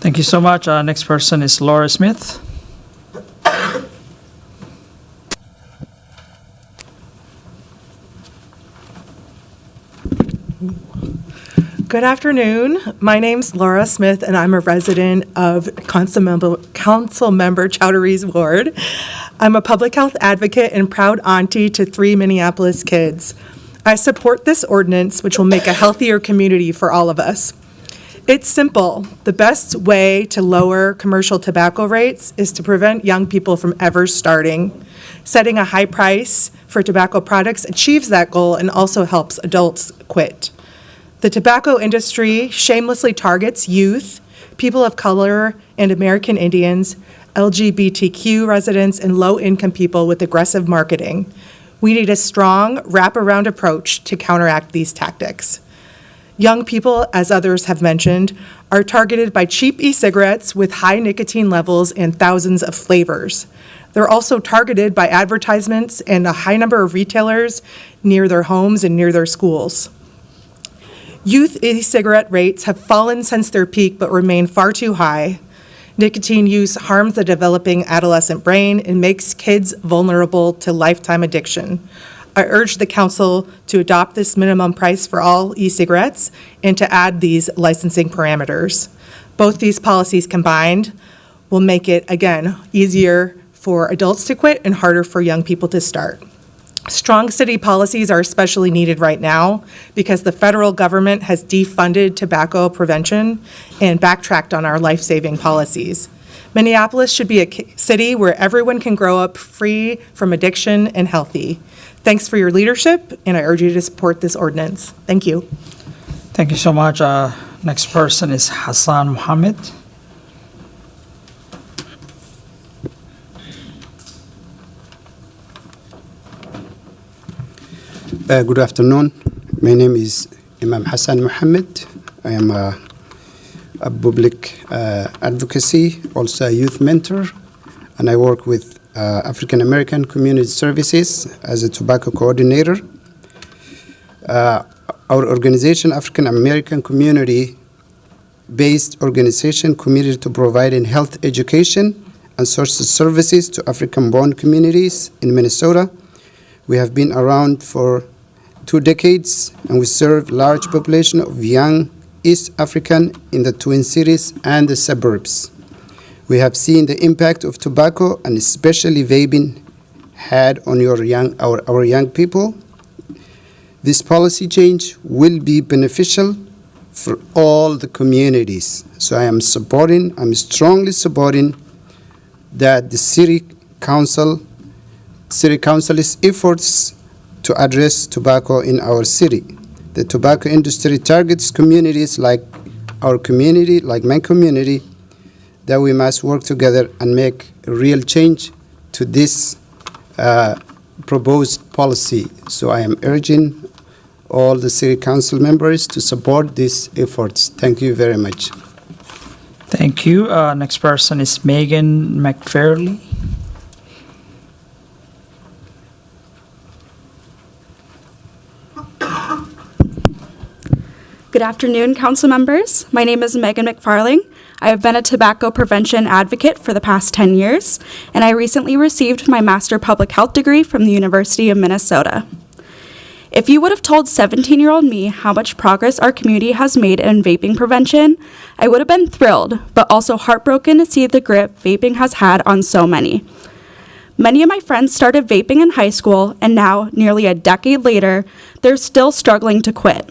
Thank you so much. Next person is Laura Smith. Good afternoon. My name's Laura Smith, and I'm a resident of Councilmember Chowdhury's ward. I'm a public health advocate and proud auntie to 3 Minneapolis kids. I support this ordinance, which will make a healthier community for all of us. It's simple. The best way to lower commercial tobacco rates is to prevent young people from ever starting. Setting a high price for tobacco products achieves that goal and also helps adults quit. The tobacco industry shamelessly targets youth, people of color, and American Indians, LGBTQ residents, and low-income people with aggressive marketing. We need a strong, wraparound approach to counteract these tactics. Young people, as others have mentioned, are targeted by cheap e-cigarettes with high nicotine levels and thousands of flavors. They're also targeted by advertisements and a high number of retailers near their homes and near their schools. Youth e-cigarette rates have fallen since their peak but remain far too high. Nicotine use harms the developing adolescent brain and makes kids vulnerable to lifetime addiction. I urge the council to adopt this minimum price for all e-cigarettes and to add these licensing parameters. Both these policies combined will make it, again, easier for adults to quit and harder for young people to start. Strong city policies are especially needed right now because the federal government has defunded tobacco prevention and backtracked on our life-saving policies. Minneapolis should be a city where everyone can grow up free from addiction and healthy. Thanks for your leadership, and I urge you to support this ordinance. Thank you. Thank you so much. Next person is Hassan Mohammed. Good afternoon. My name is Imam Hassan Mohammed. I am a public advocacy, also a youth mentor, and I work with African American Community Services as a tobacco coordinator. Our organization, African American Community-based organization committed to providing health education and social services to African-born communities in Minnesota. We have been around for 2 decades, and we serve large population of young East African in the Twin Cities and the suburbs. We have seen the impact of tobacco and especially vaping had on our young people. This policy change will be beneficial for all the communities. So I'm strongly supporting that the City Council's efforts to address tobacco in our city. The tobacco industry targets communities like our community, like my community, that we must work together and make a real change to this proposed policy. So I am urging all the city council members to support these efforts. Thank you very much. Thank you. Next person is Megan McFairley. Good afternoon, council members. My name is Megan McFarling. I have been a tobacco prevention advocate for the past 10 years, and I recently received my Master Public Health degree from the University of Minnesota. If you would have told 17-year-old me how much progress our community has made in vaping prevention, I would have been thrilled, but also heartbroken to see the grip vaping has had on so many. Many of my friends started vaping in high school, and now, nearly a decade later, they're still struggling to quit.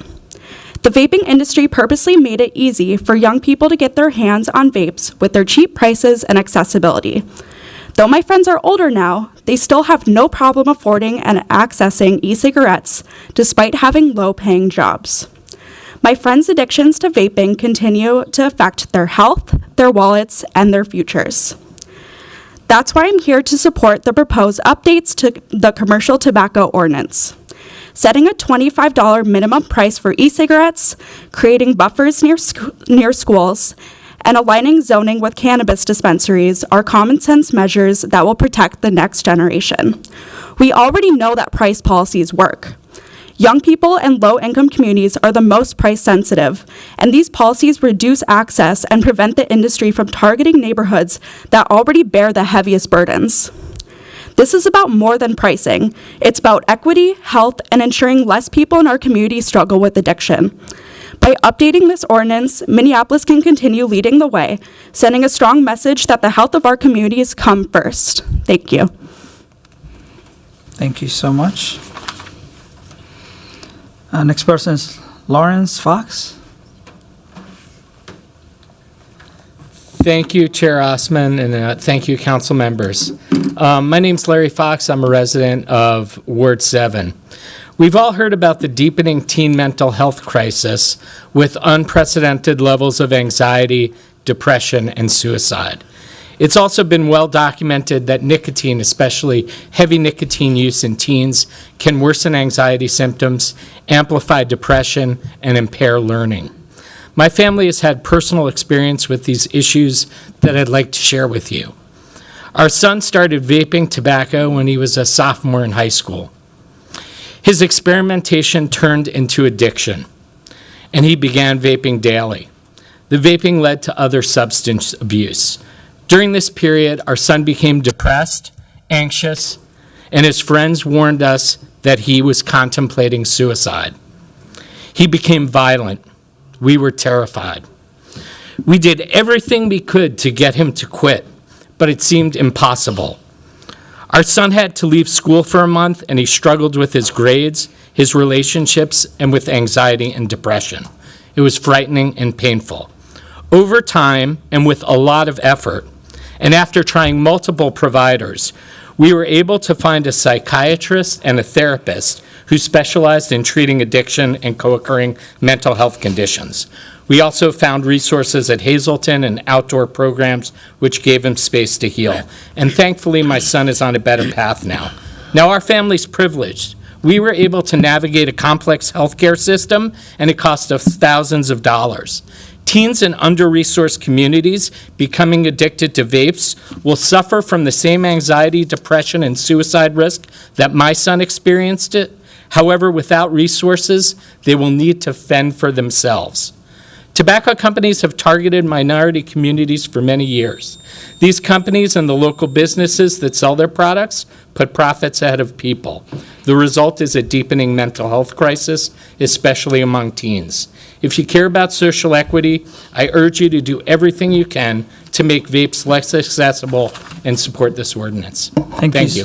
The vaping industry purposely made it easy for young people to get their hands on vapes with their cheap prices and accessibility. Though my friends are older now, they still have no problem affording and accessing e-cigarettes, despite having low-paying jobs. My friends' addictions to vaping continue to affect their health, their wallets, and their futures. That's why I'm here to support the proposed updates to the commercial tobacco ordinance. Setting a $25 minimum price for e-cigarettes, creating buffers near schools, and aligning zoning with cannabis dispensaries are common sense measures that will protect the next generation. We already know that price policies work. Young people and low-income communities are the most price sensitive, and these policies reduce access and prevent the industry from targeting neighborhoods that already bear the heaviest burdens. This is about more than pricing. It's about equity, health, and ensuring less people in our community struggle with addiction. By updating this ordinance, Minneapolis can continue leading the way, sending a strong message that the health of our communities come first. Thank you. Thank you so much. Next person is Lawrence Fox. Thank you, Chair Osman, and thank you, council members. My name's Larry Fox. I'm a resident of Ward 7. We've all heard about the deepening teen mental health crisis with unprecedented levels of anxiety, depression, and suicide. It's also been well documented that nicotine, especially heavy nicotine use in teens, can worsen anxiety symptoms, amplify depression, and impair learning. My family has had personal experience with these issues that I'd like to share with you. Our son started vaping tobacco when he was a sophomore in high school. His experimentation turned into addiction, and he began vaping daily. The vaping led to other substance abuse. During this period, our son became depressed, anxious, and his friends warned us that he was contemplating suicide. He became violent. We were terrified. We did everything we could to get him to quit, but it seemed impossible. Our son had to leave school for a month, and he struggled with his grades, his relationships, and with anxiety and depression. It was frightening and painful. Over time, and with a lot of effort, and after trying multiple providers, we were able to find a psychiatrist and a therapist who specialized in treating addiction and co-occurring mental health conditions. We also found resources at Hazelton and outdoor programs which gave him space to heal. And thankfully, my son is on a better path now. Now, our family's privileged. We were able to navigate a complex healthcare system, and it cost us thousands of dollars. Teens in under-resourced communities becoming addicted to vapes will suffer from the same anxiety, depression, and suicide risk that my son experienced it. However, without resources, they will need to fend for themselves. Tobacco companies have targeted minority communities for many years. These companies and the local businesses that sell their products put profits ahead of people. The result is a deepening mental health crisis, especially among teens. If you care about social equity, I urge you to do everything you can to make vapes less accessible and support this ordinance. Thank you.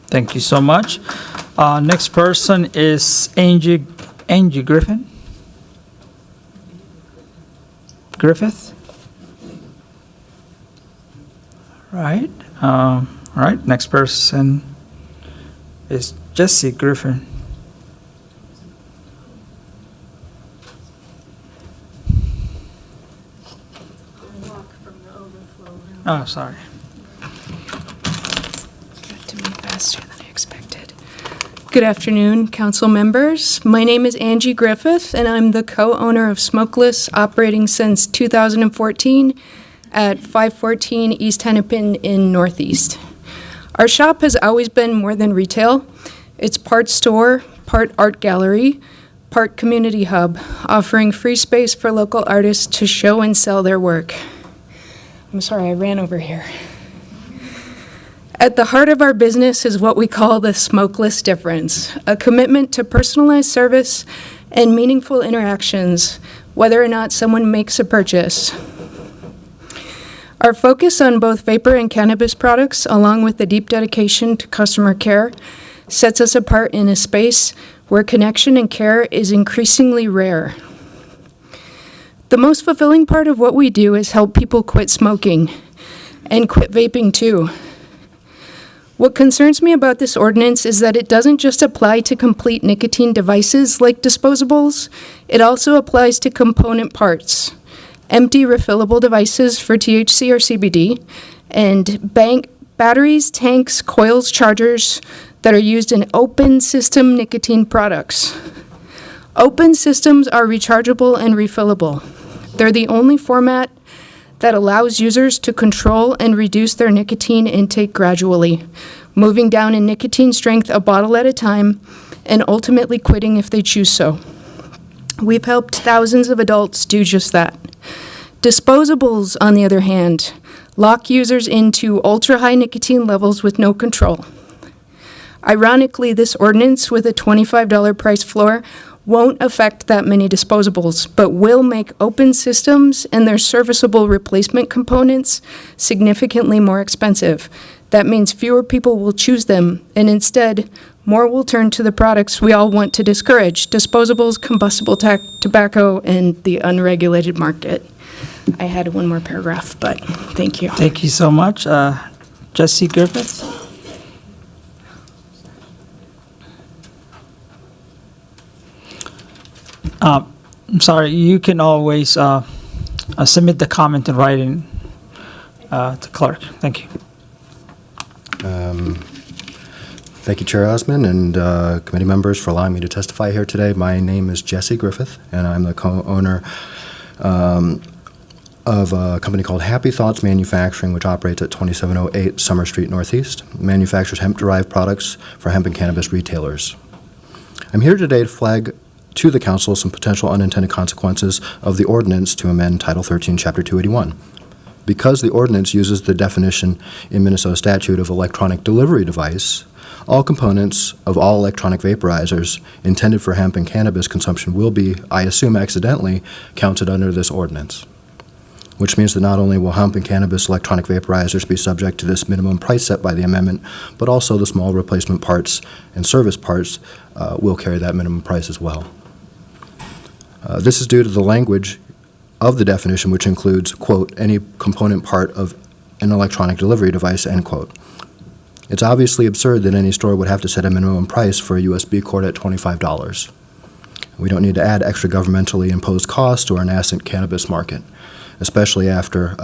Thank you so much. Next person is Angie Griffith. Right. All right. Next person is Jesse Griffin. Oh, sorry. To move faster than I expected. Good afternoon, council members. My name is Angie Griffith, and I'm the co-owner of Smokeless, operating since 2014 at 514 East Hennepin in Northeast. Our shop has always been more than retail. It's part store, part art gallery, part community hub, offering free space for local artists to show and sell their work. I'm sorry, I ran over here. At the heart of our business is what we call the smokeless difference, a commitment to personalized service and meaningful interactions, whether or not someone makes a purchase. Our focus on both vapor and cannabis products, along with the deep dedication to customer care, sets us apart in a space where connection and care is increasingly rare. The most fulfilling part of what we do is help people quit smoking and quit vaping too. What concerns me about this ordinance is that it doesn't just apply to complete nicotine devices like disposables, it also applies to component parts, empty refillable devices for THC or CBD, and batteries, tanks, coils, chargers that are used in open system nicotine products. Open systems are rechargeable and refillable. They're the only format that allows users to control and reduce their nicotine intake gradually, moving down in nicotine strength a bottle at a time, and ultimately quitting if they choose so. We've helped thousands of adults do just that. Disposables, on the other hand, lock users into ultra-high nicotine levels with no control. Ironically, this ordinance with a $25 price floor won't affect that many disposables, but will make open systems and their serviceable replacement components significantly more expensive. That means fewer people will choose them, and instead, more will turn to the products we all want to discourage: disposables, combustible tobacco, and the unregulated market. I had one more paragraph, but thank you. Thank you so much. Jesse Griffith? I'm sorry, you can always submit the comment in writing to clerk. Thank you. Thank you, Chair Osman and committee members for allowing me to testify here today. My name is Jesse Griffith, and I'm the co-owner of a company called Happy Thoughts Manufacturing, which operates at 2708 Summer Street Northeast. It manufactures hemp-derived products for hemp and cannabis retailers. I'm here today to flag to the council some potential unintended consequences of the ordinance to amend Title 13, Chapter 281. Because the ordinance uses the definition in Minnesota statute of electronic delivery device, all components of all electronic vaporizers intended for hemp and cannabis consumption will be, I assume accidentally, counted under this ordinance, which means that not only will hemp and cannabis electronic vaporizers be subject to this minimum price set by the amendment, but also the small replacement parts and service parts will carry that minimum price as well. This is due to the language of the definition, which includes, quote, any component part of an electronic delivery device, end quote. It's obviously absurd that any store would have to set a minimum price for a USB cord at $25. We don't need to add extra governmentally imposed costs to our nascent cannabis market, especially after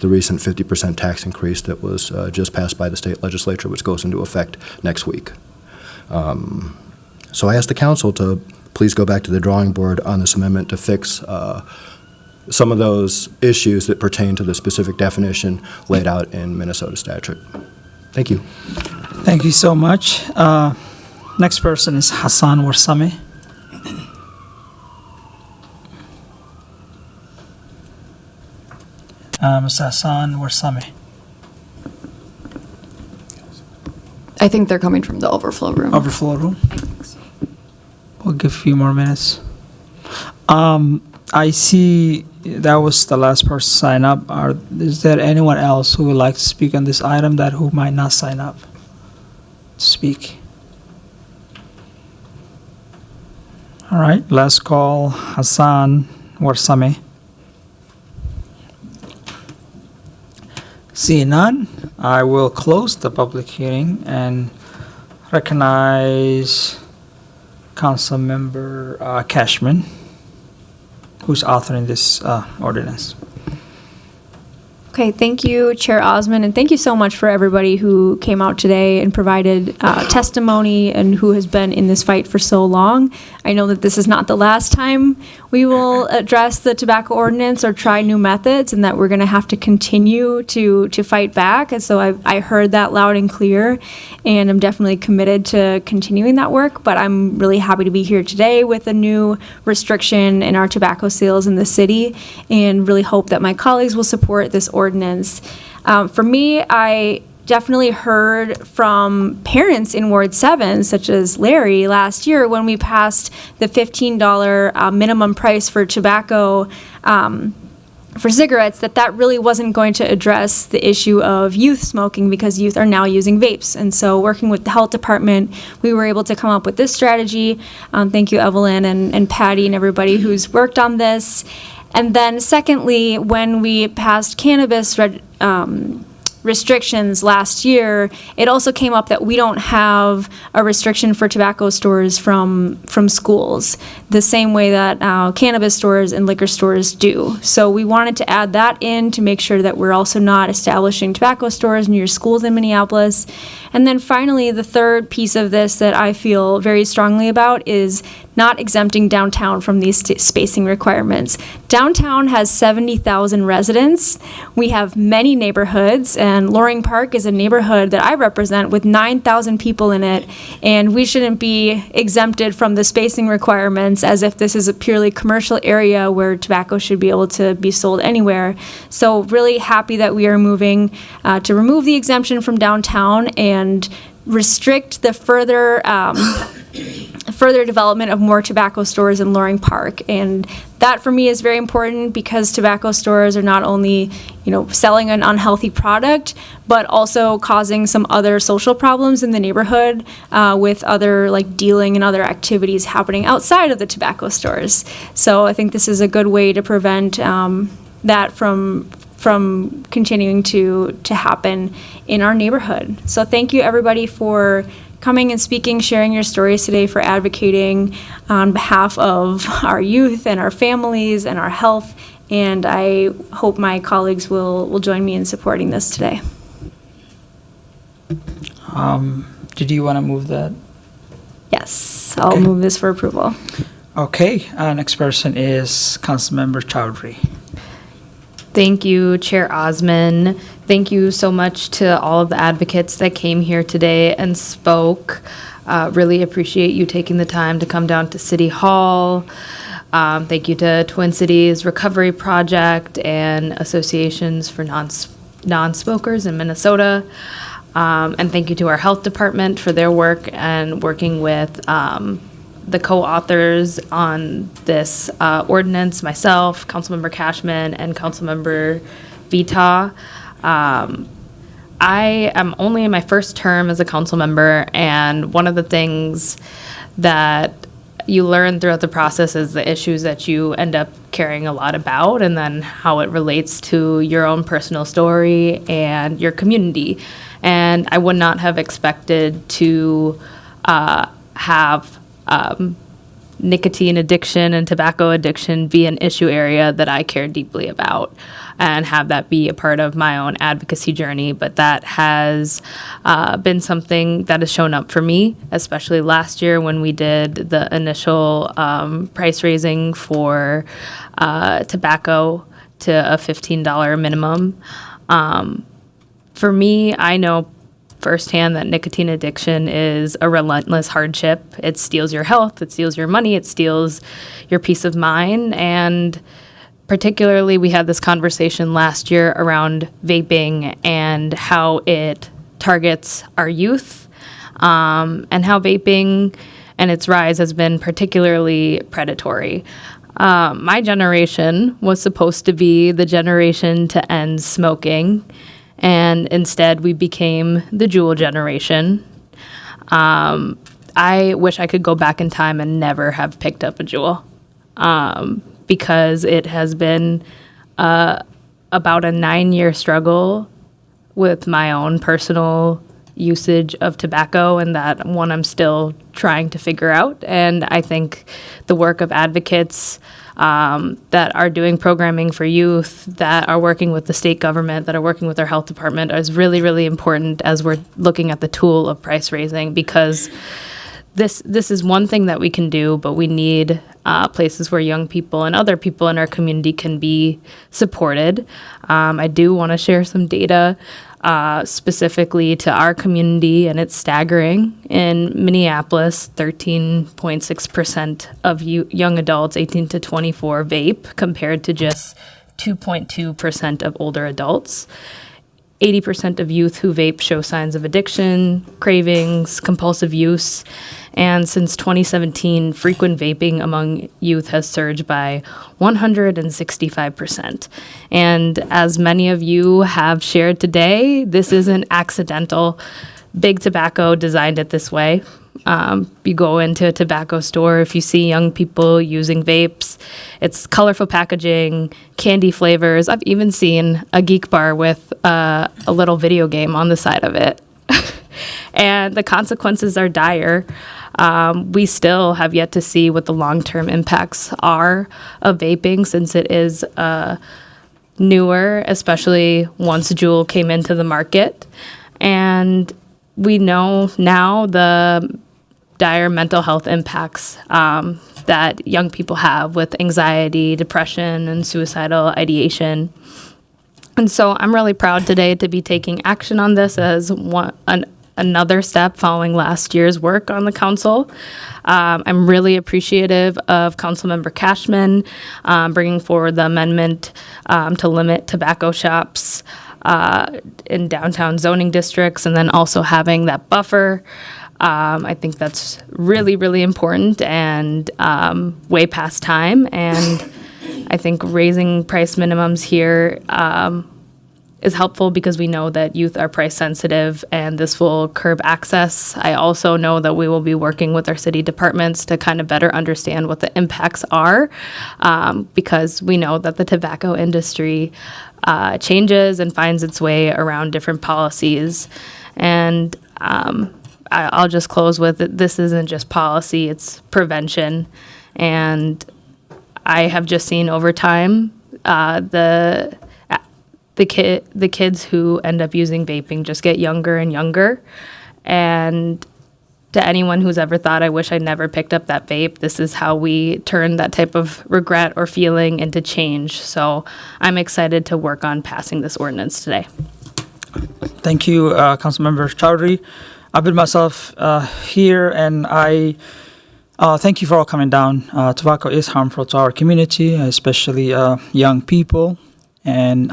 the recent 50% tax increase that was just passed by the state legislature, which goes into effect next week. So I asked the council to please go back to the drawing board on this amendment to fix some of those issues that pertain to the specific definition laid out in Minnesota statute. Thank you. Thank you so much. Next person is Hassan Warsame. Mr. Hassan Warsame. I think they're coming from the overflow room. Overflow room? I think so. We'll give a few more minutes. I see that was the last person to sign up. Is there anyone else who would like to speak on this item who might not sign up to speak? All right, let's call Hassan Warsame. Seeing none, I will close the public hearing and recognize Councilmember Cashman, who's authoring this ordinance. Okay, thank you, Chair Osman, and thank you so much for everybody who came out today and provided testimony and who has been in this fight for so long. I know that this is not the last time we will address the tobacco ordinance or try new methods, and that we're going to have to continue to fight back. And so I heard that loud and clear, and I'm definitely committed to continuing that work. But I'm really happy to be here today with a new restriction in our tobacco sales in the city, and really hope that my colleagues will support this ordinance ordinance. For me, I definitely heard from parents in Ward 7, such as Larry, last year when we passed the $15 minimum price for tobacco for cigarettes, that really wasn't going to address the issue of youth smoking because youth are now using vapes. And so working with the health department, we were able to come up with this strategy. Thank you, Evelyn and Patty and everybody who's worked on this. And then secondly, when we passed cannabis restrictions last year, it also came up that we don't have a restriction for tobacco stores from schools, the same way that cannabis stores and liquor stores do. So we wanted to add that in to make sure that we're also not establishing tobacco stores near schools in Minneapolis. And then finally, the third piece of this that I feel very strongly about is not exempting downtown from these spacing requirements. Downtown has 70,000 residents. We have many neighborhoods, and Loring Park is a neighborhood that I represent with 9,000 people in it, and we shouldn't be exempted from the spacing requirements as if this is a purely commercial area where tobacco should be able to be sold anywhere. So really happy that we are moving to remove the exemption from downtown and restrict the further development of more tobacco stores in Loring Park. And that for me is very important because tobacco stores are not only, selling an unhealthy product, but also causing some other social problems in the neighborhood with other dealing and other activities happening outside of the tobacco stores. So I think this is a good way to prevent that from continuing to happen in our neighborhood. So thank you everybody for coming and speaking, sharing your stories today, for advocating on behalf of our youth and our families and our health. And I hope my colleagues will join me in supporting this today. Did you want to move that? Yes, I'll move this for approval. Okay, next person is Councilmember Chowdhury. Thank you, Chair Osman. Thank you so much to all of the advocates that came here today and spoke. Really appreciate you taking the time to come down to City Hall. Thank you to Twin Cities Recovery Project and associations for non-smokers in Minnesota. And thank you to our health department for their work and working with the co-authors on this ordinance, myself, Councilmember Cashman, and Councilmember Vita. I am only in my first term as a council member, and one of the things that you learn throughout the process is the issues that you end up caring a lot about, and then how it relates to your own personal story and your community. And I would not have expected to have nicotine addiction and tobacco addiction be an issue area that I care deeply about and have that be a part of my own advocacy journey. But that has been something that has shown up for me, especially last year when we did the initial price raising for tobacco to a $15 minimum. For me, I know firsthand that nicotine addiction is a relentless hardship. It steals your health, it steals your money, it steals your peace of mind. And particularly, we had this conversation last year around vaping and how it targets our youth, and how vaping and its rise has been particularly predatory. My generation was supposed to be the generation to end smoking, and instead we became the Juul generation. I wish I could go back in time and never have picked up a Juul, because it has been about a 9-year struggle with my own personal usage of tobacco, and that one I'm still trying to figure out. And I think the work of advocates that are doing programming for youth, that are working with the state government, that are working with our health department is really, really important as we're looking at the tool of price raising, because this is one thing that we can do, but we need places where young people and other people in our community can be supported. I do want to share some data specifically to our community, and it's staggering. In Minneapolis, 13.6% of young adults 18 to 24 vape, compared to just 2.2% of older adults. 80% of youth who vape show signs of addiction, cravings, compulsive use. And since 2017, frequent vaping among youth has surged by 165%. And as many of you have shared today, this isn't accidental. Big Tobacco designed it this way. You go into a tobacco store, if you see young people using vapes, it's colorful packaging, candy flavors. I've even seen a geek bar with a little video game on the side of it. And the consequences are dire. We still have yet to see what the long-term impacts are of vaping, since it is newer, especially once Juul came into the market. And we know now the dire mental health impacts that young people have with anxiety, depression, and suicidal ideation. And so I'm really proud today to be taking action on this as another step following last year's work on the council. I'm really appreciative of Councilmember Cashman bringing forward the amendment to limit tobacco shops in downtown zoning districts, and then also having that buffer. I think that's really, really important and way past time. And I think raising price minimums here is helpful because we know that youth are price sensitive and this will curb access. I also know that we will be working with our city departments to kind of better understand what the impacts are because we know that the tobacco industry changes and finds its way around different policies. And I'll just close with this isn't just policy, it's prevention. And I have just seen over time the kids who end up using vaping just get younger and younger. And to anyone who's ever thought, I wish I never picked up that vape, this is how we turn that type of regret or feeling into change. So I'm excited to work on passing this ordinance today. Thank you, Councilmember Chowdhury. I've been myself here, and I thank you for all coming down. Tobacco is harmful to our community, especially young people, and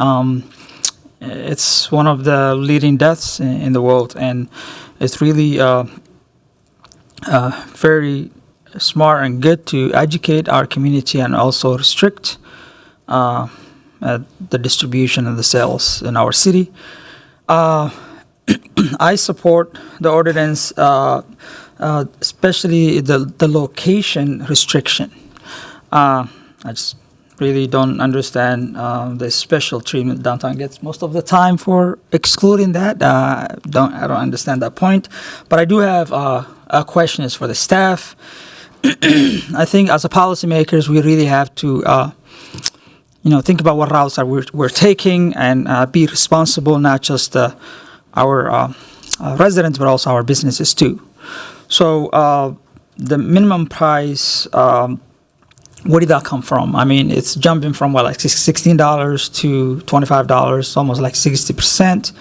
it's one of the leading deaths in the world, and it's really very smart and good to educate our community and also restrict the distribution and the sales in our city. I support the ordinance, especially the location restriction. I just really don't understand the special treatment downtown gets most of the time for excluding that. I don't understand that point. But I do have a question is for the staff. I think as a policymakers, we really have to think about what routes we're taking and be responsible, not just our residents, but also our businesses too. So the minimum price, where did that come from? I mean, it's jumping from like $16 to $25, almost like 60%.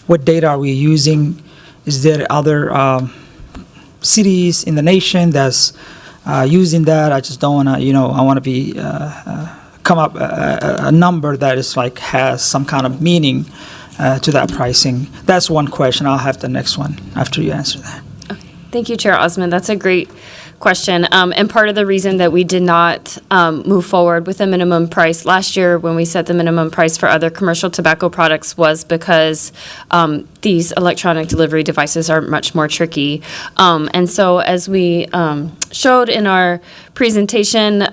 What data are we using? Is there other cities in the nation that's using that? I just don't want to, I want to be come up a number that is like has some kind of meaning to that pricing. That's one question. I'll have the next one after you answer that. Thank you, Chair Osman. That's a great question. And part of the reason that we did not move forward with a minimum price last year when we set the minimum price for other commercial tobacco products was because these electronic delivery devices are much more tricky. And so as we showed in our presentation,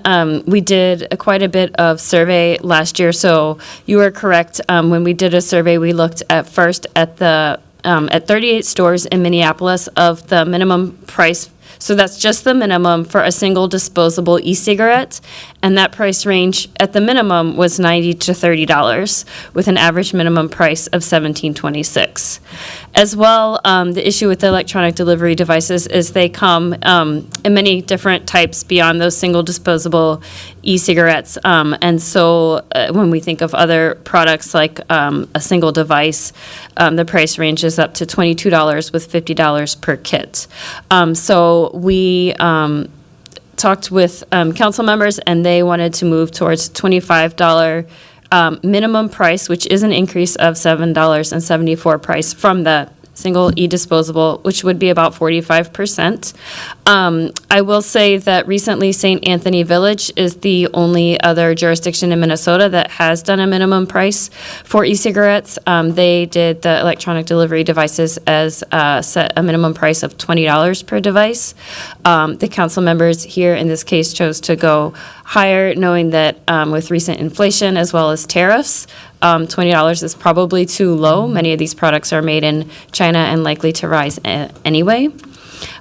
we did quite a bit of survey last year. So you are correct. When we did a survey, we looked at first at the at 38 stores in Minneapolis of the minimum price. So that's just the minimum for a single disposable e-cigarette. And that price range at the minimum was $90 to $30 with an average minimum price of $17.26. As well, the issue with the electronic delivery devices is they come in many different types beyond those single disposable e-cigarettes. And so when we think of other products like a single device, the price ranges up to $22 with $50 per kit. So we talked with council members, and they wanted to move towards $25 minimum price, which is an increase of $7.74 price from the single e-disposable, which would be about 45%. I will say that recently St. Anthony Village is the only other jurisdiction in Minnesota that has done a minimum price for e-cigarettes. They did the electronic delivery devices as set a minimum price of $20 per device. The council members here in this case chose to go higher, knowing that with recent inflation as well as tariffs, $20 is probably too low. Many of these products are made in China and likely to rise anyway.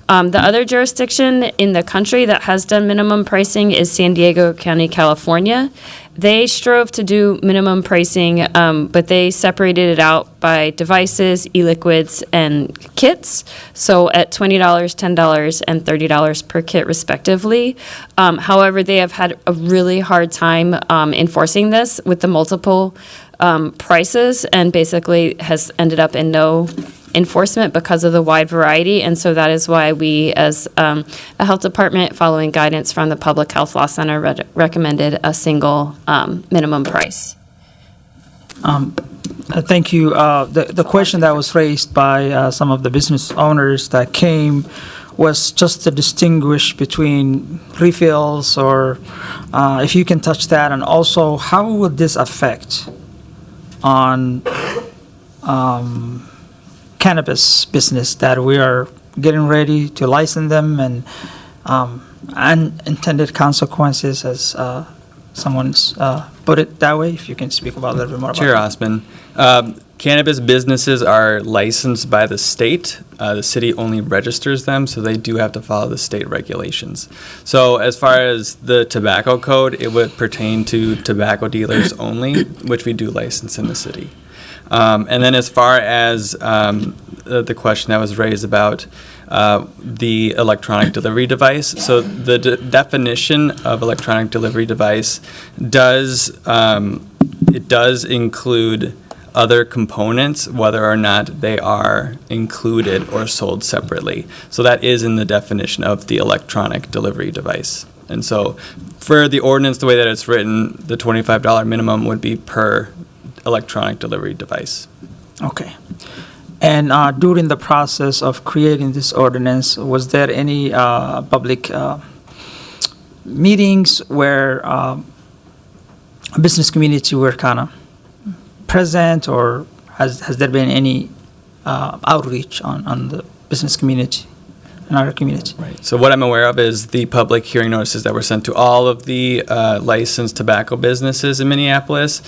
The other jurisdiction in the country that has done minimum pricing is San Diego County, California. They strove to do minimum pricing, but they separated it out by devices, e-liquids, and kits. So at $20, $10, and $30 per kit, respectively. However, they have had a really hard time enforcing this with the multiple prices, and basically has ended up in no enforcement because of the wide variety. And so that is why we, as a health department, following guidance from the Public Health Law Center, recommended a single minimum price. Thank you. The question that was raised by some of the business owners that came was just to distinguish between refills, or if you can touch that, and also how would this affect on cannabis business that we are getting ready to license them, and unintended consequences, as someone's put it that way. If you can speak about a little bit more about Chair that. Osman, cannabis businesses are licensed by the state. The city only registers them, so they do have to follow the state regulations. So as far as the tobacco code, it would pertain to tobacco dealers only, which we do license in the city. And then as far as the question that was raised about the electronic delivery device, so the definition of electronic delivery device does include other components, whether or not they are included or sold separately. So that is in the definition of the electronic delivery device. And so for the ordinance, the way that it's written, the $25 minimum would be per electronic delivery device. Okay. And during the process of creating this ordinance, was there any public meetings where a business community were kind of present, or has there been any outreach on the business community in our community? Right. So what I'm aware of is the public hearing notices that were sent to all of the licensed tobacco businesses in Minneapolis.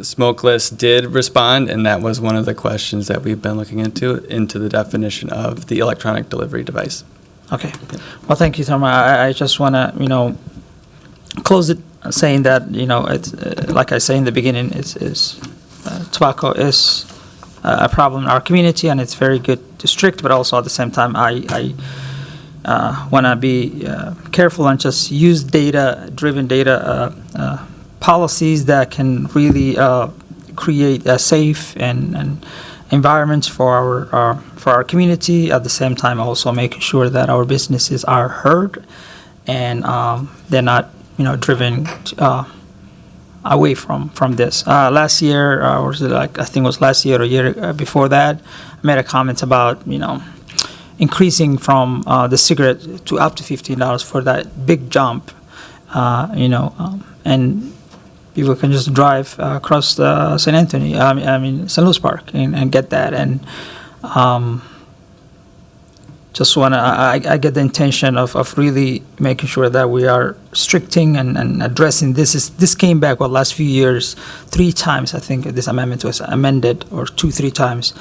Smokeless did respond, and that was one of the questions that we've been looking into the definition of the electronic delivery device. Okay. Well, thank you, Thelma. I just want to, close it saying that, it's, like I say in the beginning, tobacco is a problem in our community, and it's very good to strict, but also at the same time, I want to be careful and just use data-driven policies that can really create a safe and environments for our community. At the same time, also making sure that our businesses are heard and they're not, driven away from this. Last year, or was it I think it was last year or a year before that, I made a comment about increasing from the cigarette to up to $15 for that big jump, and people can just drive across the St. Anthony, St. Louis Park, and get that. And just want to, I get the intention of really making sure that we are stricting and addressing this. This came back, last few years, 3 times, I think this amendment was amended, or 2-3 times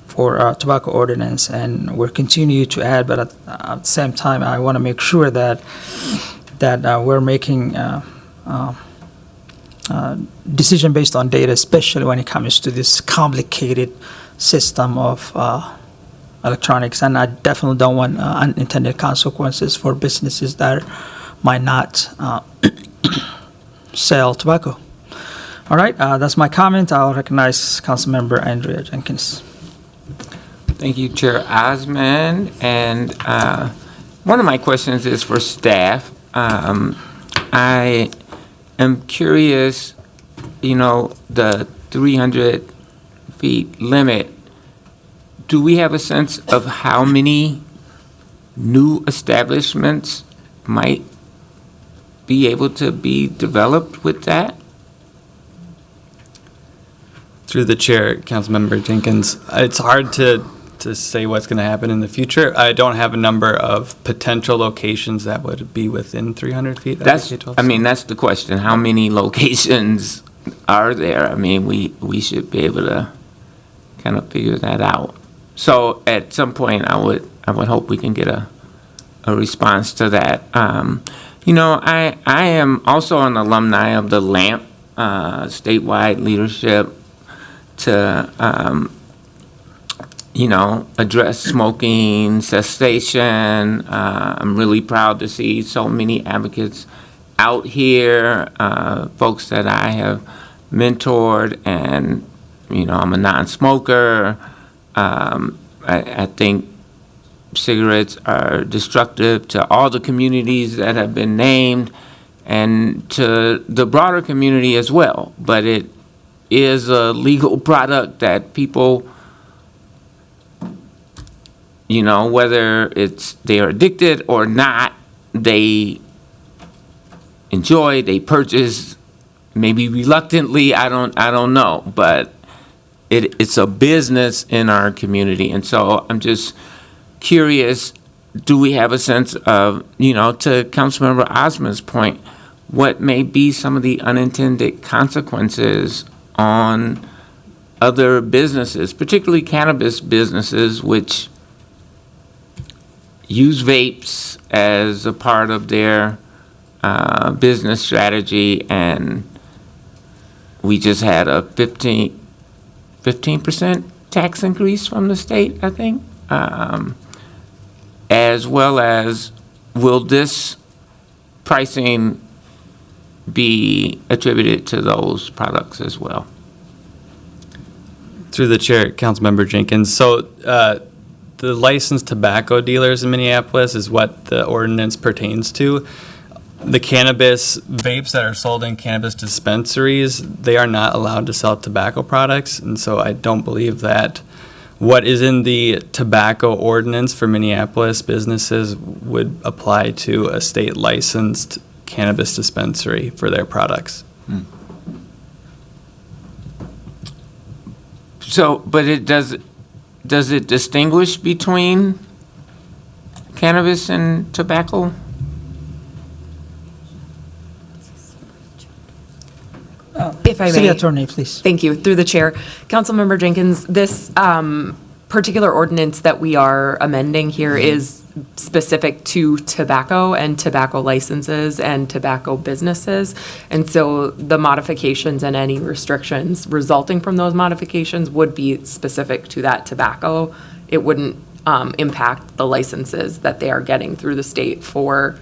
for tobacco ordinance, and we're continue to add, but at the same time, I want to make sure that we're making decision based on data, especially when it comes to this complicated system of electronics. And I definitely don't want unintended consequences for businesses that might not sell tobacco. All right, that's my comment. I'll recognize Councilmember Andrea Jenkins. Thank you, Chair Osman. And one of my questions is for staff. I am curious the 300 feet limit, do we have a sense of how many new establishments might be able to be developed with that? Through the chair, Councilmember Jenkins, it's hard to say what's going to happen in the future. I don't have a number of potential locations that would be within 300 feet. That's the question. How many locations are there? I mean, we should be able to kind of figure that out. So at some point, I would hope we can get a response to that. I am also an alumni of the LAMP statewide leadership to address smoking cessation. I'm really proud to see so many advocates out here, folks that I have mentored, and I'm a non-smoker. I think cigarettes are destructive to all the communities that have been named and to the broader community as well. But it is a legal product that people, whether they are addicted or not, they enjoy, they purchase, maybe reluctantly, I don't know, but it's a business in our community. And so I'm just curious, do we have a sense of, to Councilmember Osman's point, what may be some of the unintended consequences on other businesses, particularly cannabis businesses, which use vapes as a part of their business strategy, and we just had a 15% tax increase from the state, I think, as well as, will this pricing be attributed to those products as well? Through the chair, Councilmember Jenkins. So the licensed tobacco dealers in Minneapolis is what the ordinance pertains to. The cannabis vapes that are sold in cannabis dispensaries, they are not allowed to sell tobacco products. And so I don't believe that what is in the tobacco ordinance for Minneapolis businesses would apply to a state licensed cannabis dispensary for their products. So, but does it distinguish between cannabis and tobacco? If I may. City Attorney, please. Thank you. Through the chair. Councilmember Jenkins, this particular ordinance that we are amending here is specific to tobacco and tobacco licenses and tobacco businesses. And so the modifications and any restrictions resulting from those modifications would be specific to that tobacco. It wouldn't impact the licenses that they are getting through the state for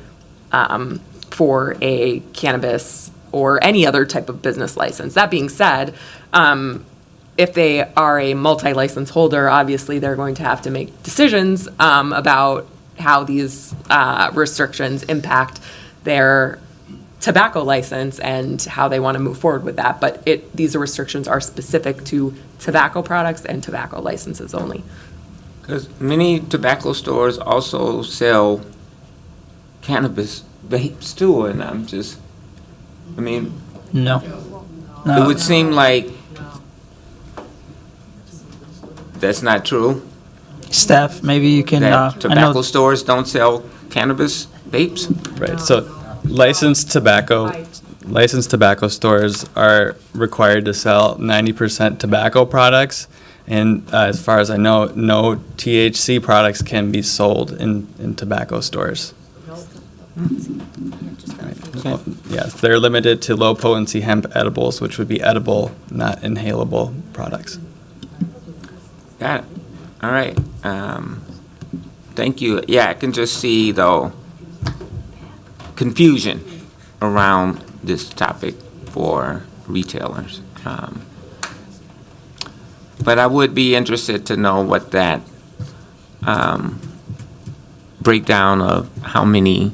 a cannabis or any other type of business license. That being said, if they are a multi-license holder, obviously they're going to have to make decisions about how these restrictions impact their tobacco license and how they want to move forward with that. But these restrictions are specific to tobacco products and tobacco licenses only. Because many tobacco stores also sell cannabis vapes too, and No. It would seem like that's not true. Staff, maybe you can. That tobacco stores don't sell cannabis vapes. Right. So licensed tobacco stores are required to sell 90% tobacco products, and as far as I know, no THC products can be sold in tobacco stores. Right. Yes, they're limited to low potency hemp edibles, which would be edible, not inhalable products. Got it. All right. Thank you. Yeah, I can just see, though, confusion around this topic for retailers. But I would be interested to know what that breakdown of how many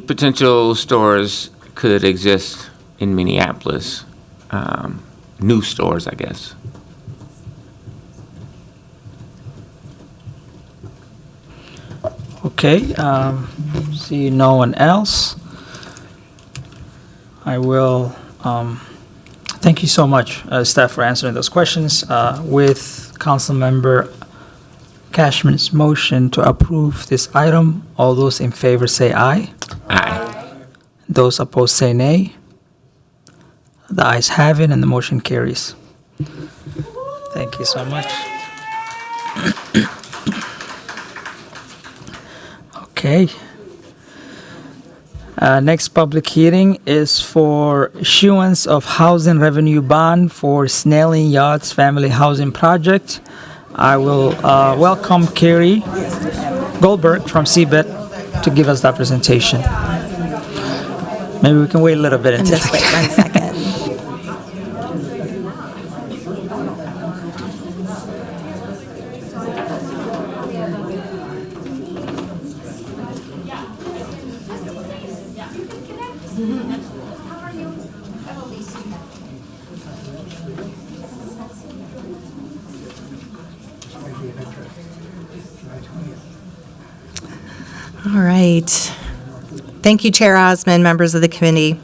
potential stores could exist in Minneapolis. New stores, I guess. Okay, see no one else. I will, thank you so much, staff, for answering those questions. With Councilmember Cashman's motion to approve this item, all those in favor say aye. Aye. Those opposed say nay. The ayes have it, and the motion carries. Thank you so much. Okay. Next public hearing is for issuance of housing revenue bond for Snelling Yards Family Housing Project. I will welcome Carrie Goldberg from CBET to give us that presentation. Maybe we can wait a little bit until. Just wait 1 second. All right. Thank you, Chair Osmond, members of the committee.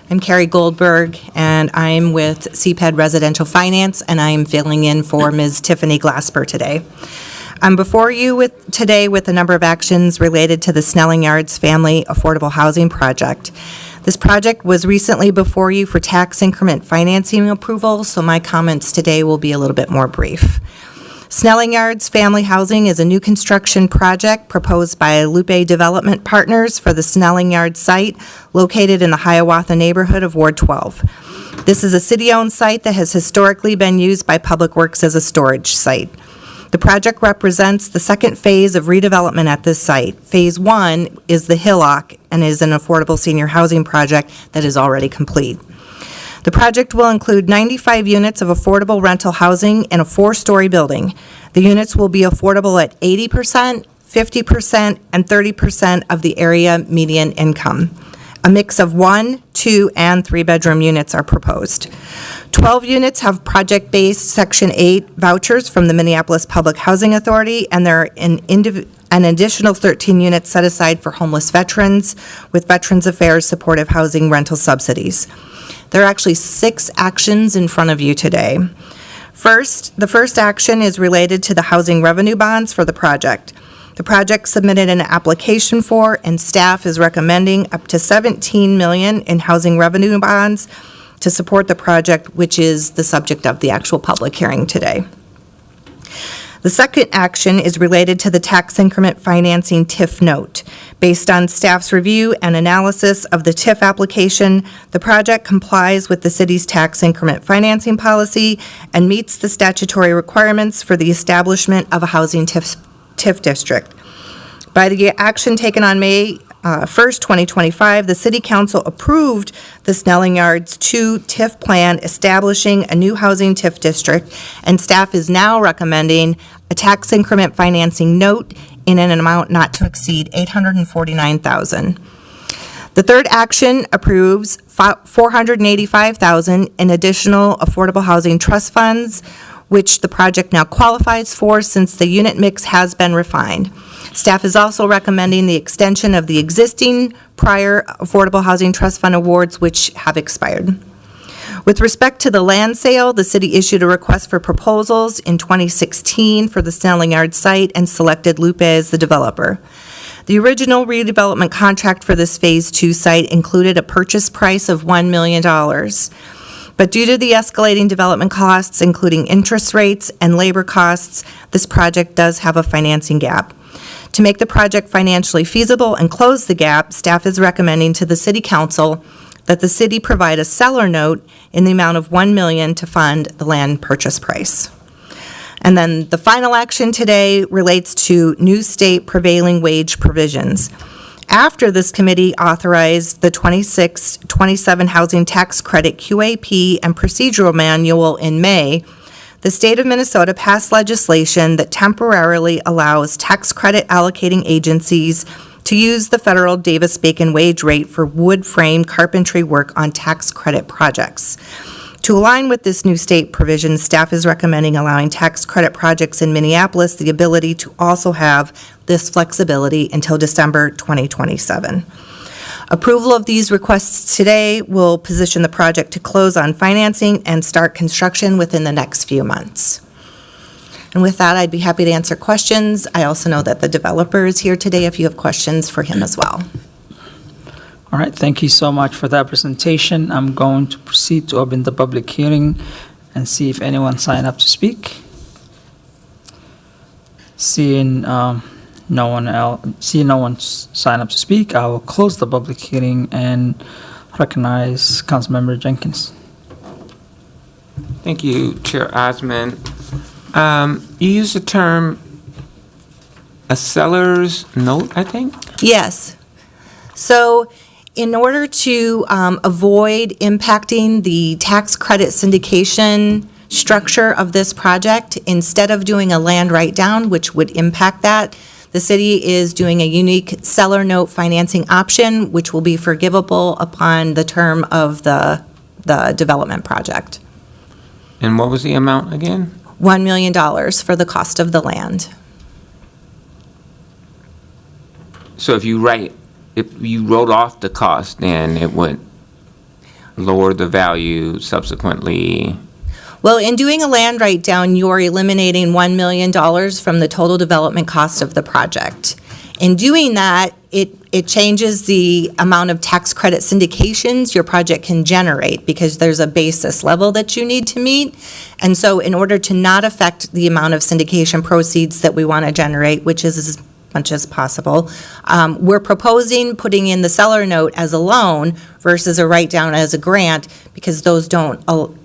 I'm Carrie Goldberg, and I'm with CPED Residential Finance, and I am filling in for Ms. Tiffany Glasper today. I'm before you today with a number of actions related to the Snelling Yards Family Affordable Housing Project. This project was recently before you for tax increment financing approval, so my comments today will be a little bit more brief. Snelling Yards Family Housing is a new construction project proposed by Lupe Development Partners for the Snelling Yards site located in the Hiawatha neighborhood of Ward 12. This is a city-owned site that has historically been used by Public Works as a storage site. The project represents the second phase of redevelopment at this site. Phase 1 is the Hillock and is an affordable senior housing project that is already complete. The project will include 95 units of affordable rental housing in a 4-story building. The units will be affordable at 80%, 50%, and 30% of the area median income. A mix of 1, 2, and 3-bedroom units are proposed. 12 units have project-based Section 8 vouchers from the Minneapolis Public Housing Authority, and there are an additional 13 units set aside for homeless veterans with Veterans Affairs supportive housing rental subsidies. There are actually 6 actions in front of you today. First, the first action is related to the housing revenue bonds for the project. The project submitted an application for, and staff is recommending up to $17 million in housing revenue bonds to support the project, which is the subject of the actual public hearing today. The second action is related to the tax increment financing TIF note. Based on staff's review and analysis of the TIF application, the project complies with the city's tax increment financing policy and meets the statutory requirements for the establishment of a housing TIF district. By the action taken on May 1st, 2025, the City Council approved the Snelling Yards 2 TIF plan establishing a new housing TIF district, and staff is now recommending a tax increment financing note in an amount not to exceed $849,000. The third action approves $485,000 in additional affordable housing trust funds, which the project now qualifies for since the unit mix has been refined. Staff is also recommending the extension of the existing prior affordable housing trust fund awards, which have expired. With respect to the land sale, the city issued a request for proposals in 2016 for the Snelling Yards site and selected Lupe as the developer. The original redevelopment contract for this Phase 2 site included a purchase price of $1 million. But due to the escalating development costs, including interest rates and labor costs, this project does have a financing gap. To make the project financially feasible and close the gap, staff is recommending to the City Council that the city provide a seller note in the amount of $1 million to fund the land purchase price. And then the final action today relates to new state prevailing wage provisions. After this committee authorized the 26-27 Housing Tax Credit QAP and Procedural Manual in May, the state of Minnesota passed legislation that temporarily allows tax credit allocating agencies to use the federal Davis-Bacon wage rate for wood frame carpentry work on tax credit projects. To align with this new state provision, staff is recommending allowing tax credit projects in Minneapolis the ability to also have this flexibility until December 2027. Approval of these requests today will position the project to close on financing and start construction within the next few months. And with that, I'd be happy to answer questions. I also know that the developer is here today if you have questions for him as well. All right, thank you so much for that presentation. I'm going to proceed to open the public hearing and see if anyone signed up to speak. Seeing no one sign up to speak, I will close the public hearing and recognize Councilmember Jenkins. Thank you, Chair Osman. You used the term a seller's note, I think? Yes. So in order to avoid impacting the tax credit syndication structure of this project, instead of doing a land write-down, which would impact that, the city is doing a unique seller note financing option, which will be forgivable upon the term of the development project. And what was the amount again? $1 million for the cost of the land. So if you wrote off the cost, then it would lower the value subsequently. Well, in doing a land write-down, you're eliminating $1 million from the total development cost of the project. In doing that, it changes the amount of tax credit syndications your project can generate because there's a basis level that you need to meet. And so in order to not affect the amount of syndication proceeds that we want to generate, which is as much as possible, we're proposing putting in the seller note as a loan versus a write-down as a grant because those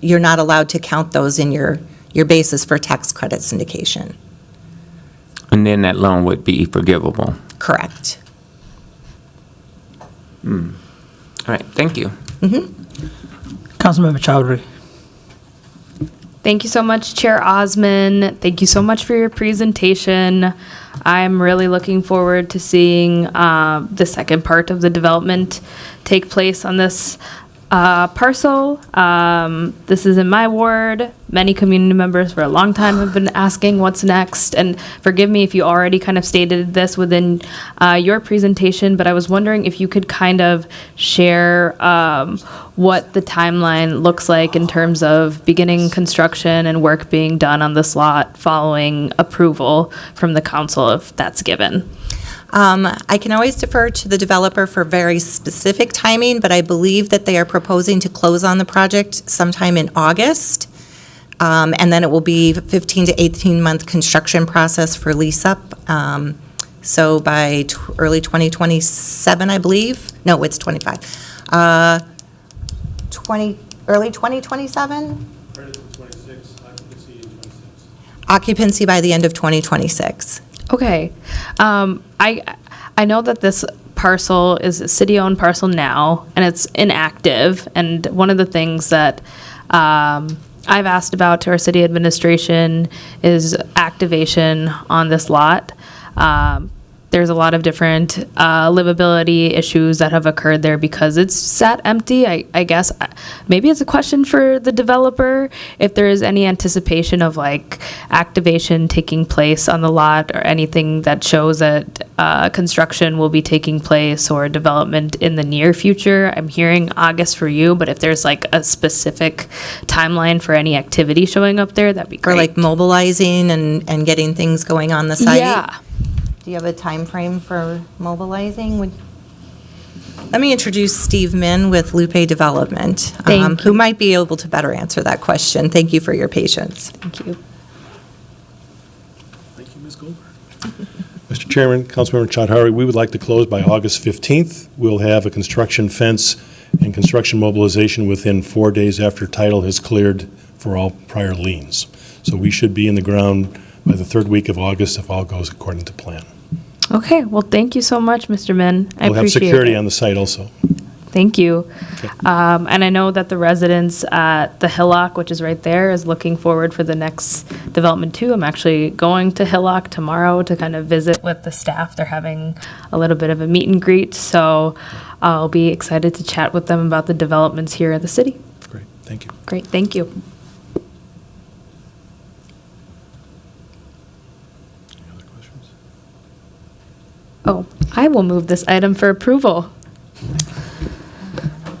you're not allowed to count those in your basis for tax credit syndication. And then that loan would be forgivable. Correct. All right, thank you. Councilmember Chowdhury. Thank you so much, Chair Osman. Thank you so much for your presentation. I'm really looking forward to seeing the second part of the development take place on this parcel. This is in my ward. Many community members for a long time have been asking what's next. And forgive me if you already kind of stated this within your presentation, but I was wondering if you could kind of share what the timeline looks like in terms of beginning construction and work being done on this lot following approval from the council, if that's given. I can always defer to the developer for very specific timing, but I believe that they are proposing to close on the project sometime in August. And then it will be 15 to 18-month construction process for lease-up. So by early 2027, I believe. No, it's 25. Early 2027? Occupancy by the end of 2026. Okay. I know that this parcel is a city-owned parcel now, and it's inactive. And one of the things that I've asked about to our city administration is activation on this lot. There's a lot of different livability issues that have occurred there because it's sat empty. I guess maybe it's a question for the developer if there is any anticipation of like activation taking place on the lot or anything that shows that construction will be taking place or development in the near future. I'm hearing August for you, but if there's like a specific timeline for any activity showing up there, that'd be great. Or like mobilizing and getting things going on the site? Yeah. Do you have a time frame for mobilizing? Let me introduce Steve Min with Lupe Development, who might be able to better answer that question. Thank you for your patience. Thank you. Thank you, Ms. Goldberg. Mr. Chairman, Councilmember Chowdhury, we would like to close by August 15th. We'll have a construction fence and construction mobilization within 4 days after title has cleared for all prior liens. So we should be in the ground by the third week of August if all goes according to plan. Okay, well, thank you so much, Mr. Min. I appreciate it. We'll have security on the site also. Thank you. And I know that the residents at the Hillock, which is right there, is looking forward for the next development too. I'm actually going to Hillock tomorrow to kind of visit with the staff. They're having a little bit of a meet and greet, so I'll be excited to chat with them about the developments here at the city. Great, thank you. Great, thank you. Oh, I will move this item for approval.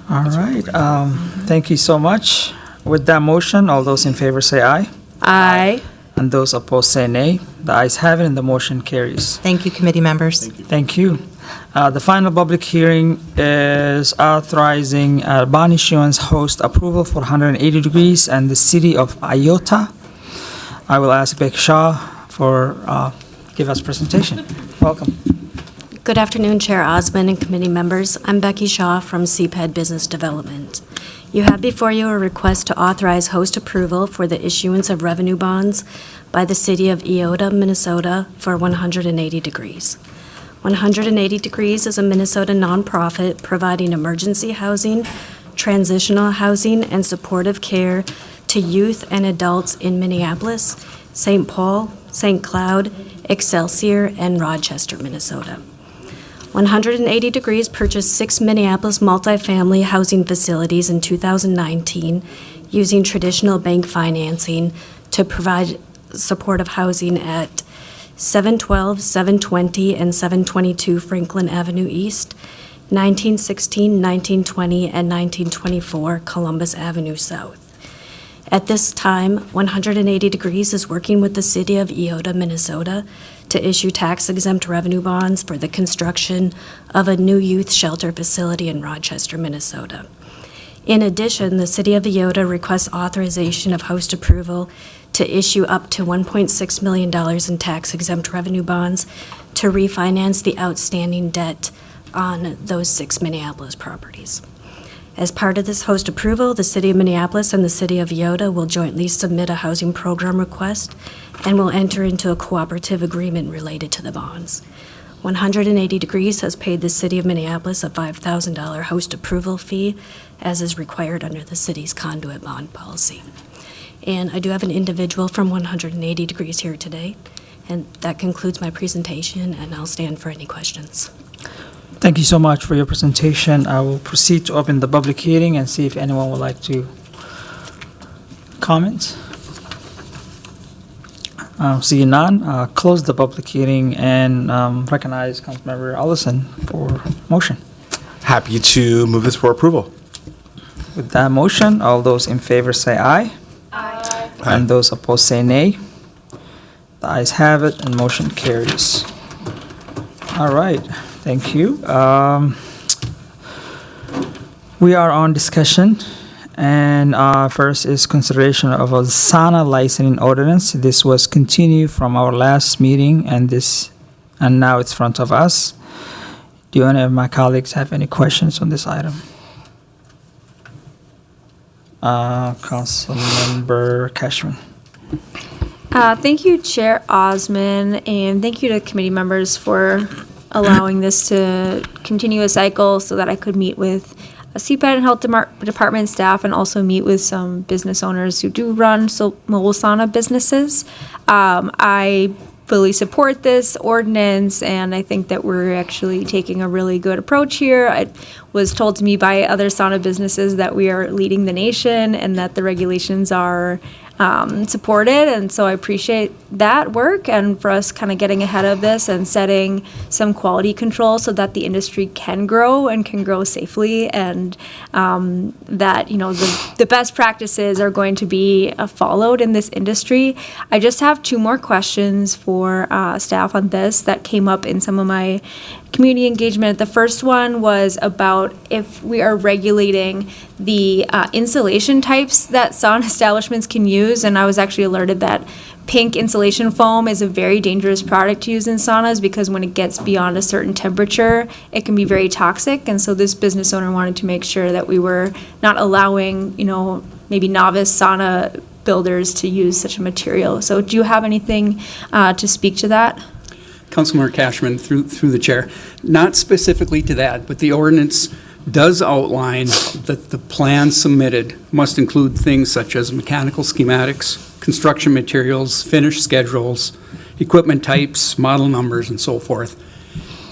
All right, thank you so much. With that motion, all those in favor say aye. Aye. And those opposed say nay. The ayes have it and the motion carries. Thank you, committee members. Thank you. The final public hearing is authorizing bond issuance host approval for 180 Degrees and the city of Iota. I will ask Becky Shaw for give us presentation. Welcome. Good afternoon, Chair Osmond and committee members. I'm Becky Shaw from CPED Business Development. You have before you a request to authorize host approval for the issuance of revenue bonds by the city of Iota, Minnesota for 180 Degrees. 180 Degrees is a Minnesota nonprofit providing emergency housing, transitional housing, and supportive care to youth and adults in Minneapolis, St. Paul, St. Cloud, Excelsior, and Rochester, Minnesota. 180 Degrees purchased 6 Minneapolis multifamily housing facilities in 2019 using traditional bank financing to provide supportive housing at 712, 720, and 722 Franklin Avenue East, 1916, 1920, and 1924 Columbus Avenue South. At this time, 180 Degrees is working with the city of Iota, Minnesota, to issue tax-exempt revenue bonds for the construction of a new youth shelter facility in Rochester, Minnesota. In addition, the city of Iota requests authorization of host approval to issue up to $1.6 million in tax-exempt revenue bonds to refinance the outstanding debt on those 6 Minneapolis properties. As part of this host approval, the City of Minneapolis and the City of Iota will jointly submit a housing program request and will enter into a cooperative agreement related to the bonds. 180 Degrees has paid the City of Minneapolis a $5,000 host approval fee, as is required under the city's conduit bond policy. And I do have an individual from 180 Degrees here today, and that concludes my presentation, and I'll stand for any questions. Thank you so much for your presentation. I will proceed to open the public hearing and see if anyone would like to comment. Seeing none, close the public hearing and recognize Councilmember Allison for motion. Happy to move this for approval. With that motion, all those in favor say aye. Aye. And those opposed say nay. The ayes have it and motion carries. All right, thank you. We are on discussion, and first is consideration of a sauna licensing ordinance. This was continued from our last meeting, and now it's front of us. Do any of my colleagues have any questions on this item? Councilmember Cashman. Thank you, Chair Osmond, and thank you to committee members for allowing this to continue a cycle so that I could meet with a CPED and Health Department staff and also meet with some business owners who do run mobile sauna businesses. I fully support this ordinance, and I think that we're actually taking a really good approach here. It was told to me by other sauna businesses that we are leading the nation and that the regulations are supported, and so I appreciate that work and for us kind of getting ahead of this and setting some quality control so that the industry can grow and can grow safely, and that the best practices are going to be followed in this industry. I just have 2 more questions for staff on this that came up in some of my community engagement. The first one was about if we are regulating the insulation types that sauna establishments can use, and I was actually alerted that pink insulation foam is a very dangerous product to use in saunas because when it gets beyond a certain temperature, it can be very toxic, and so this business owner wanted to make sure that we were not allowing, maybe novice sauna builders to use such a material. So do you have anything to speak to that? Councilmember Cashman, through the chair, not specifically to that, but the ordinance does outline that the plans submitted must include things such as mechanical schematics, construction materials, finish schedules, equipment types, model numbers, and so forth.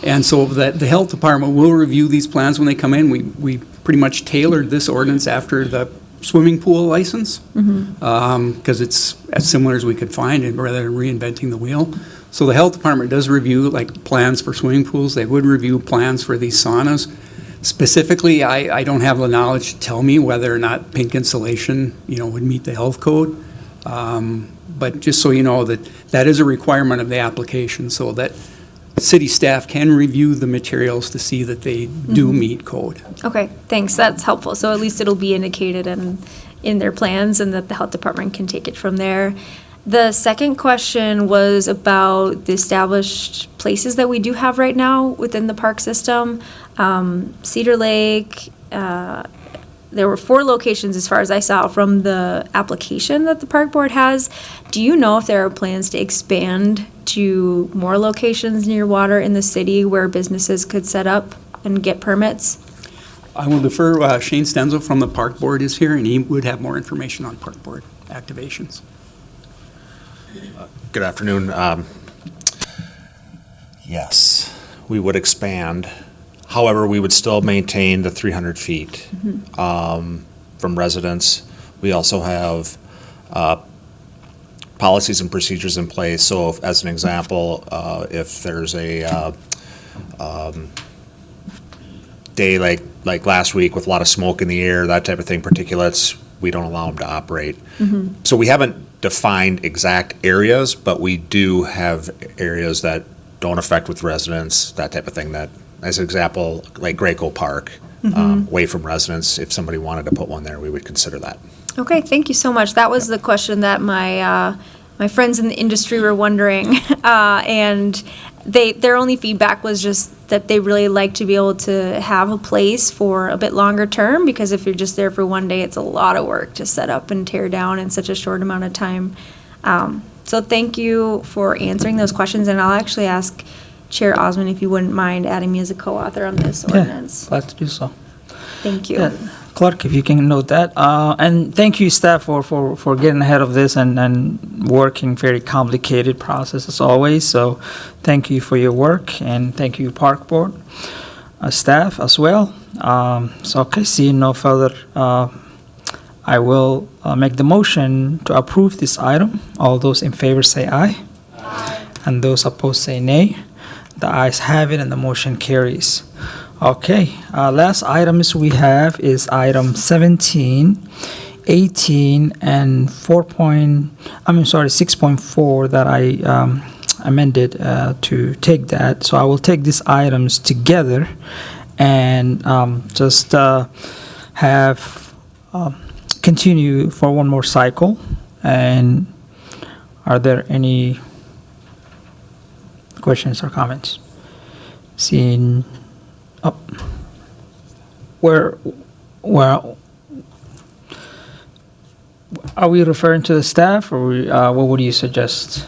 And so that the health department will review these plans when they come in. We pretty much tailored this ordinance after the swimming pool license, because it's as similar as we could find, and rather than reinventing the wheel. So the health department does review like plans for swimming pools. They would review plans for these saunas. Specifically, I don't have the knowledge to tell me whether or not pink insulation, would meet the health code. But just so you know that is a requirement of the application, so that city staff can review the materials to see that they do meet code. Okay, thanks. That's helpful. So at least it'll be indicated in their plans, and that the health department can take it from there. The second question was about the established places that we do have right now within the park system. Cedar Lake, there were 4 locations as far as I saw from the application that the park board has. Do you know if there are plans to expand to more locations near water in the city where businesses could set up and get permits? I will defer, Shane Stenzel from the park board is here, and he would have more information on park board activations. Good afternoon. Yes, we would expand. However, we would still maintain the 300 feet from residents. We also have policies and procedures in place. So if, as an example, if there's a day like last week with a lot of smoke in the air, that type of thing, particulates, we don't allow them to operate. So we haven't defined exact areas, but we do have areas that don't affect with residents, that type of thing. That, as an example, like Graco Park, away from residents, if somebody wanted to put one there, we would consider that. Okay, thank you so much. That was the question that my friends in the industry were wondering, and their only feedback was just that they really like to be able to have a place for a bit longer term, because if you're just there for one day, it's a lot of work to set up and tear down in such a short amount of time. So thank you for answering those questions, and I'll actually ask Chair Osmond if you wouldn't mind adding me as a co-author on this ordinance. Glad to do so. Thank you. Clerk, if you can note that. And thank you, staff, for getting ahead of this and working very complicated process as always. So thank you for your work, and thank you, Park Board staff as well. Okay, seeing no further, I will make the motion to approve this item. All those in favor say aye. Aye. And those opposed say nay. The ayes have it, and the motion carries. Okay, last items we have is item 17, 18, and 6.4 that I amended to take that. So I will take these items together and just have continue for one more cycle. And are there any questions or comments? Seeing up where are we referring to the staff, or what would you suggest?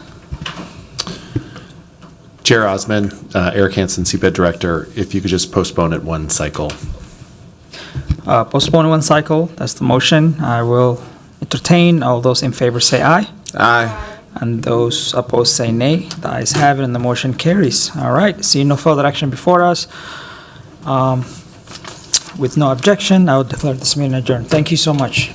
Chair Osmond, Eric Hansen, CPED Director, if you could just postpone it one cycle. Postpone one cycle, that's the motion. I will entertain. All those in favor say aye. Aye. And those opposed say nay. The ayes have it, and the motion carries. All right, seeing no further action before us, with no objection, I will declare this meeting adjourned. Thank you so much.